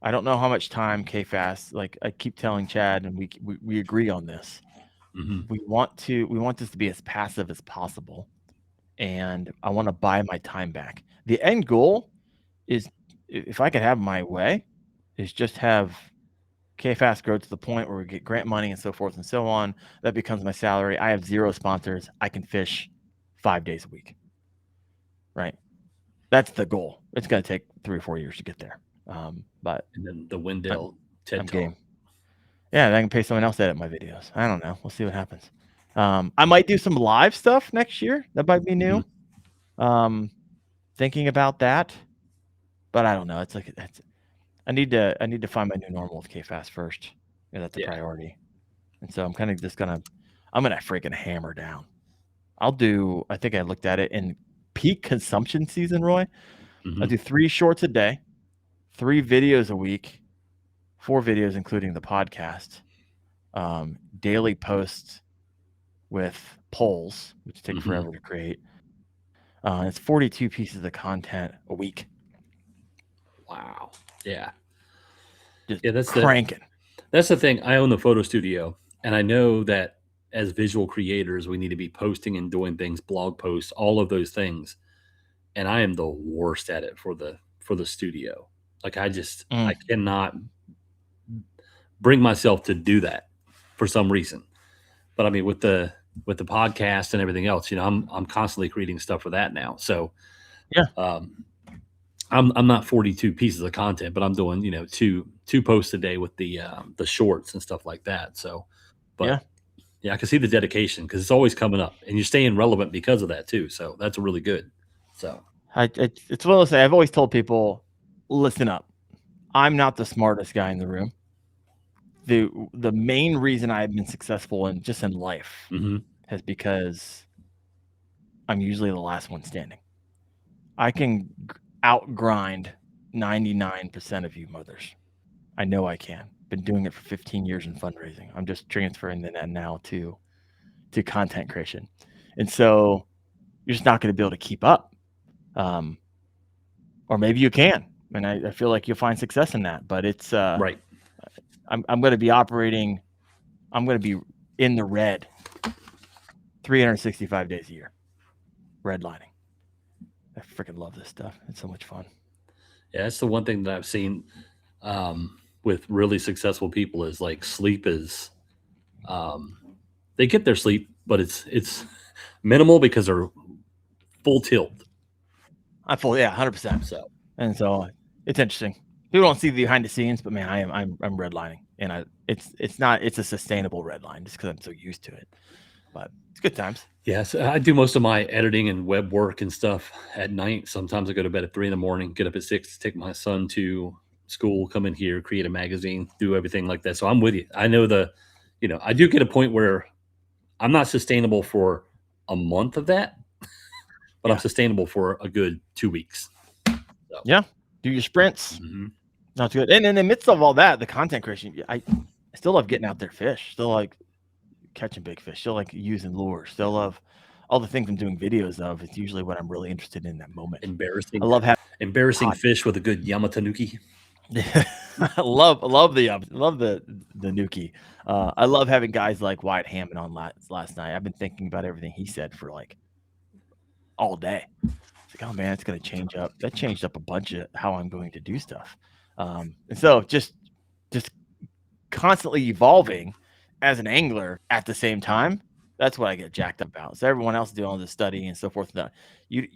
I don't know how much time KFAST, like I keep telling Chad, and we agree on this. We want this to be as passive as possible, and I want to buy my time back. The end goal is, if I could have my way, is just have KFAST grow to the point where we get grant money and so forth and so on. That becomes my salary. I have 0 sponsors. I can fish 5 days a week. Right. That's the goal. It's going to take 3 or 4 years to get there. But and then the Wendell TED Talk. Yeah, I can pay someone else to edit my videos. I don't know. We'll see what happens. I might do some live stuff next year. That might be new. Thinking about that. but I don't know. It's like I need to find my new normal with KFAST first. Yeah, that's a priority. And so I'm kind of just I'm gonna freaking hammer down. I think I looked at it in peak consumption season, Roy. I'll do 3 shorts a day, 3 videos a week, 4 videos including the podcast, daily posts with polls, which take forever to create. It's 42 pieces of content a week. Wow. Yeah. That's cranking. That's the thing. I own the photo studio, and I know that as visual creators, we need to be posting and doing things, blog posts, all of those things. And I am the worst at it for the studio. Like I cannot bring myself to do that for some reason. But I mean, with the podcast and everything else, I'm constantly creating stuff for that now. So I'm not 42 pieces of content, but I'm doing, two posts a day with the shorts and stuff like that. So, but yeah, I can see the dedication because it's always coming up, and you're staying relevant because of that too. So that's really good. So it's one of those things I've always told people, listen up. I'm not the smartest guy in the room. The main reason I've been successful in life is because I'm usually the last one standing. I can outgrind 99% of you mothers. I know I can. Been doing it for 15 years in fundraising. I'm just transferring that now to content creation. And so you're just not going to be able to keep up. Or maybe you can. And I feel like you'll find success in that. But it's right. I'm going to be operating. I'm going to be in the red 365 days a year. Redlining. I freaking love this stuff. It's so much fun. Yeah, that's the one thing that I've seen with really successful people is like sleep is they get their sleep, but it's minimal because they're full tilt. I'm full, 100%. So it's interesting. People don't see the behind the scenes, but man, I'm redlining, and it's a sustainable red line just because I'm so used to it. But it's good times. Yes, I do most of my editing and web work and stuff at night. Sometimes I go to bed at 3 a.m, get up at 6, take my son to school, come in here, create a magazine, do everything like that. So I'm with you. I know I do get a point where I'm not sustainable for a month of that, but I'm sustainable for a good 2 weeks. So. Yeah. Do your sprints. That's good. And in the midst of all that, the content creation, I still love getting out there fish. Still like catching big fish. Still like using lures. Still love all the things I'm doing videos of. It's usually what I'm really interested in that moment. Embarrassing. I love having embarrassing fish with a good Yamatanuki. I love the Nuki. I love having guys like Wyatt Hammond on last night. I've been thinking about everything he said for like all day. It's like, oh man, it's going to change up. That changed up a bunch of how I'm going to do stuff. And so just constantly evolving as an angler at the same time. That's what I get jacked up about. So everyone else doing all this study and so forth. You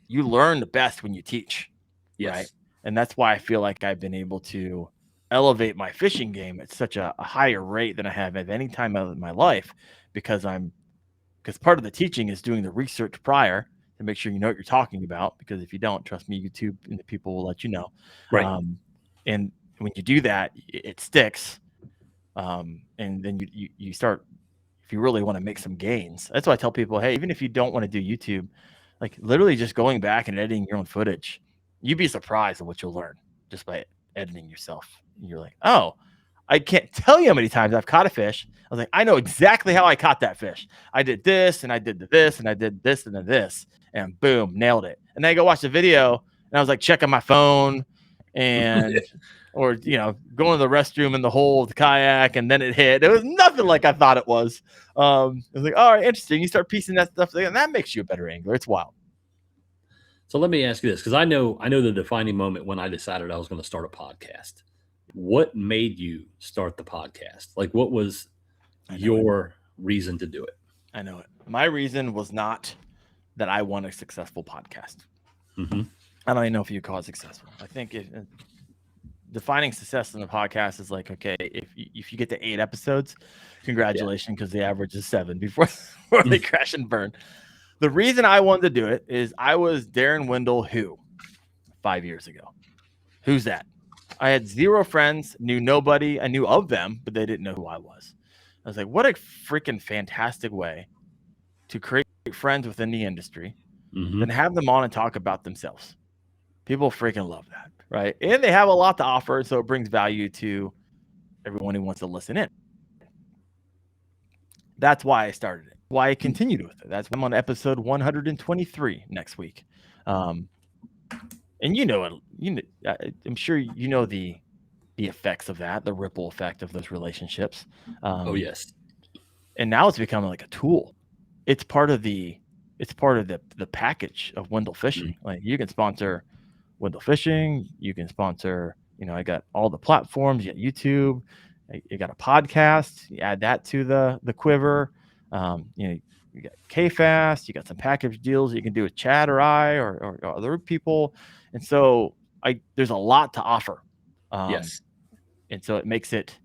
learn the best when you teach. Yes. Right. And that's why I feel like I've been able to elevate my fishing game at such a higher rate than I have at any time in my life, because part of the teaching is doing the research prior to make sure you know what you're talking about. Because if you don't, trust me, YouTube and the people will let you know. Right. And when you do that, it sticks. And then you start, if you really want to make some gains. That's why I tell people, hey, even if you don't want to do YouTube, like literally just going back and editing your own footage, you'd be surprised at what you'll learn just by editing yourself. And you're like, oh, I can't tell you how many times I've caught a fish. I was like, I know exactly how I caught that fish. I did this and I did this and I did this and then this, and boom, nailed it. And then I go watch the video and I was like checking my phone and or going to the restroom in the hole of the kayak, and then it hit. It was nothing like I thought it was. I was like, all right, interesting. You start piecing that stuff together, and that makes you a better angler. It's wild. So let me ask you this, because I know the defining moment when I decided I was going to start a podcast. What made you start the podcast? Like, what was your reason to do it? I know it. My reason was not that I want a successful podcast. I don't even know if you call it successful. I think defining success in the podcast is like, okay, if you get to 8 episodes, congratulations, because the average is 7 before they crash and burn. The reason I wanted to do it is I was Daren Wendell 5 years ago. Who's that? I had 0 friends, knew nobody. I knew of them, but they didn't know who I was. I was like, what a freaking fantastic way to create friends within the industry, then have them on and talk about themselves. People freaking love that, right? And they have a lot to offer, so it brings value to everyone who wants to listen in. That's why I started it. Why I continued with it. That's why I'm on episode 123 next week. And I'm sure you know the effects of that, the ripple effect of those relationships. Oh yes. And now it's becoming like a tool. It's part of the package of Wendell Fishing. Like you can sponsor Wendell Fishing, you can sponsor, I got all the platforms, you got YouTube, you got a podcast, you add that to the quiver. You got KFAST, you got some package deals you can do with Chad or I or other people. And so there's a lot to offer. Yes. And so it makes it,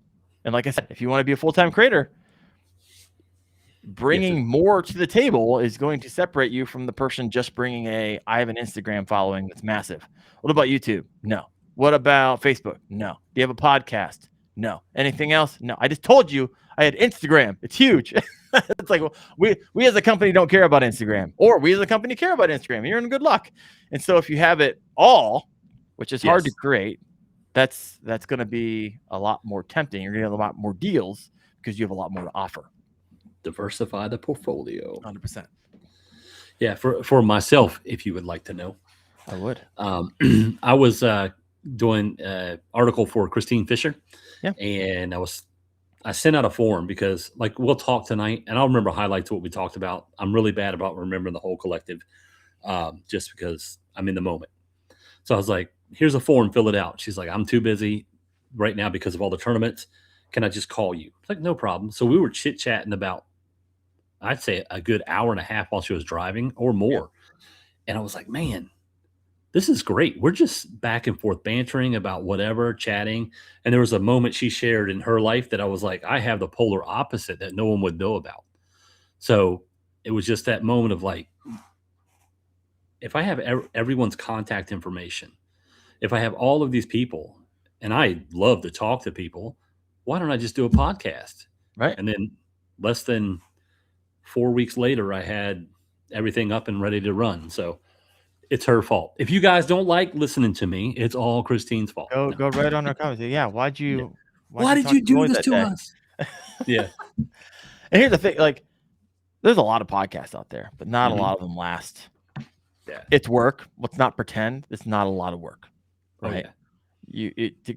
and like I said, if you want to be a full-time creator, bringing more to the table is going to separate you from the person just bringing I have an Instagram following that's massive. What about YouTube? No. What about Facebook? No. Do you have a podcast? No. Anything else? No. I just told you I had Instagram. It's huge. It's like, well, we as a company don't care about Instagram, or we as a company care about Instagram. You're in good luck. And so if you have it all, which is hard to create, that's going to be a lot more tempting. You're going to have a lot more deals because you have a lot more to offer. Diversify the portfolio. 100%. Yeah, for myself, if you would like to know, I would. I was doing an article for Christine Fisher, and I sent out a form because, like, we'll talk tonight, and I'll remember highlights of what we talked about. I'm really bad about remembering the whole collective, just because I'm in the moment. So I was like, "Here's a form, fill it out." She's like, "I'm too busy right now because of all the tournaments. Can I just call you?" It's like, "No problem." So we were chit chatting about, I'd say, a good hour and a half while she was driving or more. And I was like, man, this is great. We're just back and forth bantering about whatever, chatting. And there was a moment she shared in her life that I was like, I have the polar opposite that no one would know about. So it was just that moment of like, if I have everyone's contact information, if I have all of these people, and I love to talk to people, why don't I just do a podcast? Right. And then less than 4 weeks later, I had everything up and ready to run. So it's her fault. If you guys don't like listening to me, it's all Christine's fault. Go right on our comments. Yeah. Why did you do this to us? Yeah. And here's the thing, like, there's a lot of podcasts out there, but not a lot of them last. Yeah. It's work. Let's not pretend it's not a lot of work. Right.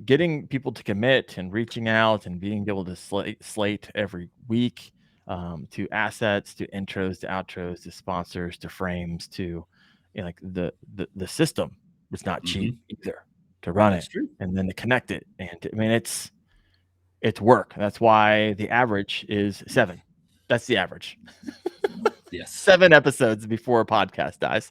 Getting people to commit and reaching out and being able to slate every week, to assets, to intros, to outros, to sponsors, to frames, to like the system. It's not cheap either to run it, and then to connect it. And I mean, it's work. That's why the average is 7. That's the average. Yes. 7 episodes before a podcast dies.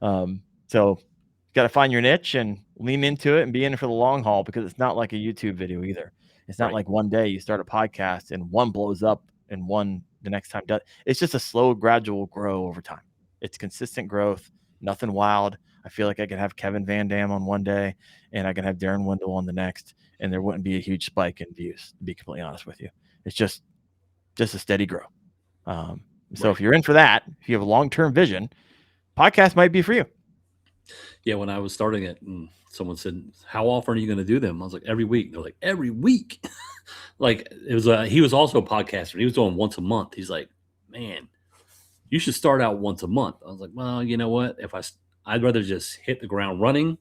So you got to find your niche and lean into it and be in it for the long haul, because it's not like a YouTube video either. It's not like one day you start a podcast and one blows up and one the next time does. It's just a slow, gradual grow over time. It's consistent growth, nothing wild. I feel like I could have Kevin Van Dam on one day and I can have Daren Wendell on the next, and there wouldn't be a huge spike in views, to be completely honest with you. It's just a steady grow. So if you're in for that, if you have a long-term vision, podcast might be for you. Yeah, when I was starting it and someone said, how often are you going to do them? I was like, every week. They're like, every week? Like, it was he was also a podcaster. He was doing once a month. He's like, man, you should start out once a month. I was like, well, you know what? I'd rather just hit the ground running.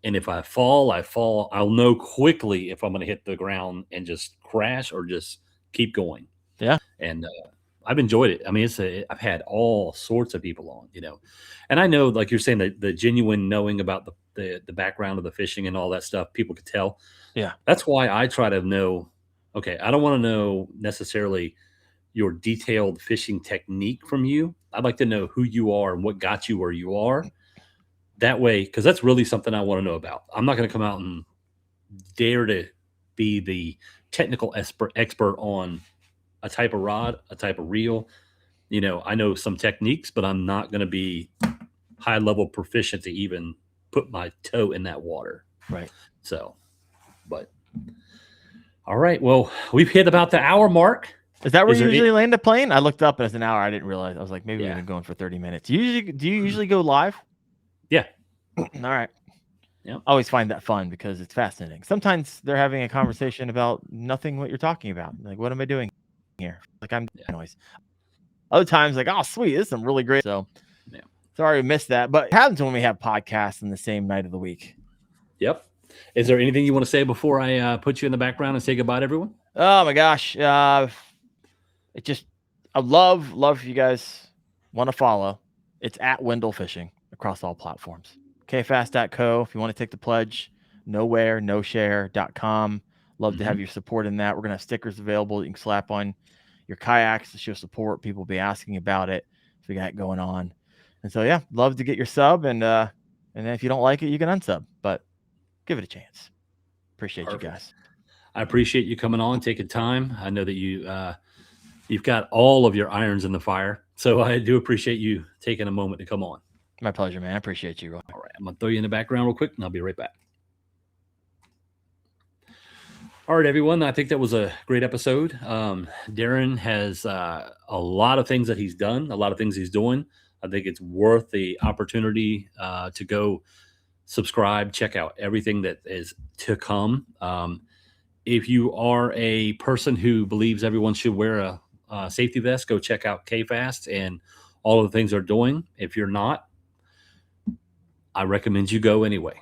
And if I fall, I fall. I'll know quickly if I'm going to hit the ground and just crash or just keep going. Yeah. And I've enjoyed it. I mean, I've had all sorts of people on, and I know, like you're saying, the genuine knowing about the background of the fishing and all that stuff, people could tell. Yeah. That's why I try to know, okay, I don't want to know necessarily your detailed fishing technique from you. I'd like to know who you are and what got you where you are. That way, because that's really something I want to know about. I'm not going to come out and dare to be the technical expert on a type of rod, a type of reel. I know some techniques, but I'm not going to be high level proficient to even put my toe in that water. Right. So, but all right. Well, we've hit about the hour mark. Is that where Is you there usually land a plane? I looked up and it's an hour. I didn't realize. I was like, maybe we've Yeah. been going for 30 minutes. Do you usually go live? Yeah. All right. Yep. I always find that fun because it's fascinating. Sometimes they're having a conversation about nothing what you're talking about. Like, what am I doing here? Like, I'm noise. Other times, like, oh, sweet, this is some really great. So, Yeah. sorry we missed that, but it happens when we have podcasts in the same night of the week. Yep. Is there anything you want to say before I put you in the background and say goodbye to everyone? Oh my gosh, it just I love if you guys want to follow. It's at Wendell Fishing across all platforms. KFAST.co if you want to take the pledge. NowhereNoShare.com. Love to have your support in that. We're gonna have stickers available you can slap on your kayaks to show support. People will be asking about it if we got it going on. And so yeah, love to get your sub and then if you don't like it, you can unsub, but give it a chance. Appreciate Perfect. you guys. I appreciate you coming on, taking time. I know that you've got all of your irons in the fire, so I do appreciate you taking a moment to come on. My pleasure, man. I appreciate you, Roy. All right, I'm gonna throw you in the background real quick, and I'll be right back. All right, everyone. I think that was a great episode. Daren has a lot of things that he's done, a lot of things he's doing. I think it's worth the opportunity to go subscribe, check out everything that is to come. If you are a person who believes everyone should wear a safety vest, go check out KFAST and all of the things they're doing. If you're not, I recommend you go anyway.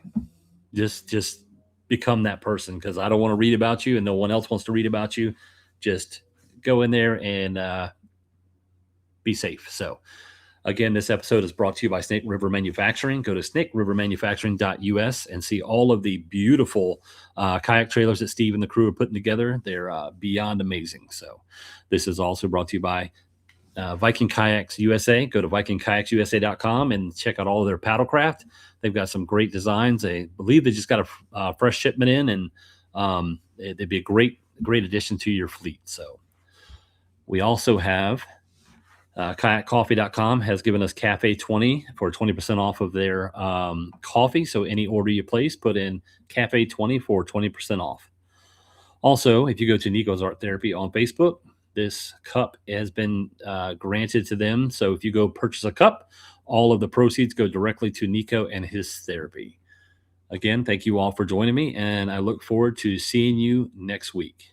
Just become that person, because I don't want to read about you and no one else wants to read about you. Just go in there and be safe. So again, this episode is brought to you by Snake River Manufacturing. Go to snakerivermanufacturing.us and see all of the beautiful kayak trailers that Steve and the crew are putting together. They're beyond amazing. So this is also brought to you by Viking Kayaks USA. Go to vikingkayaksusa.com and check out all of their paddlecraft. They've got some great designs. I believe they just got a fresh shipment in, and they'd be a great addition to your fleet. So we also have kayakcoffee.com has given us Cafe 20 for 20% off of their coffee. So any order you place, put in Cafe 20 for 20% off. Also, if you go to Nico's Art Therapy on Facebook, this cup has been granted to them. So if you go purchase a cup, all of the proceeds go directly to Nico and his therapy. Again, thank you all for joining me, and I look forward to seeing you next week.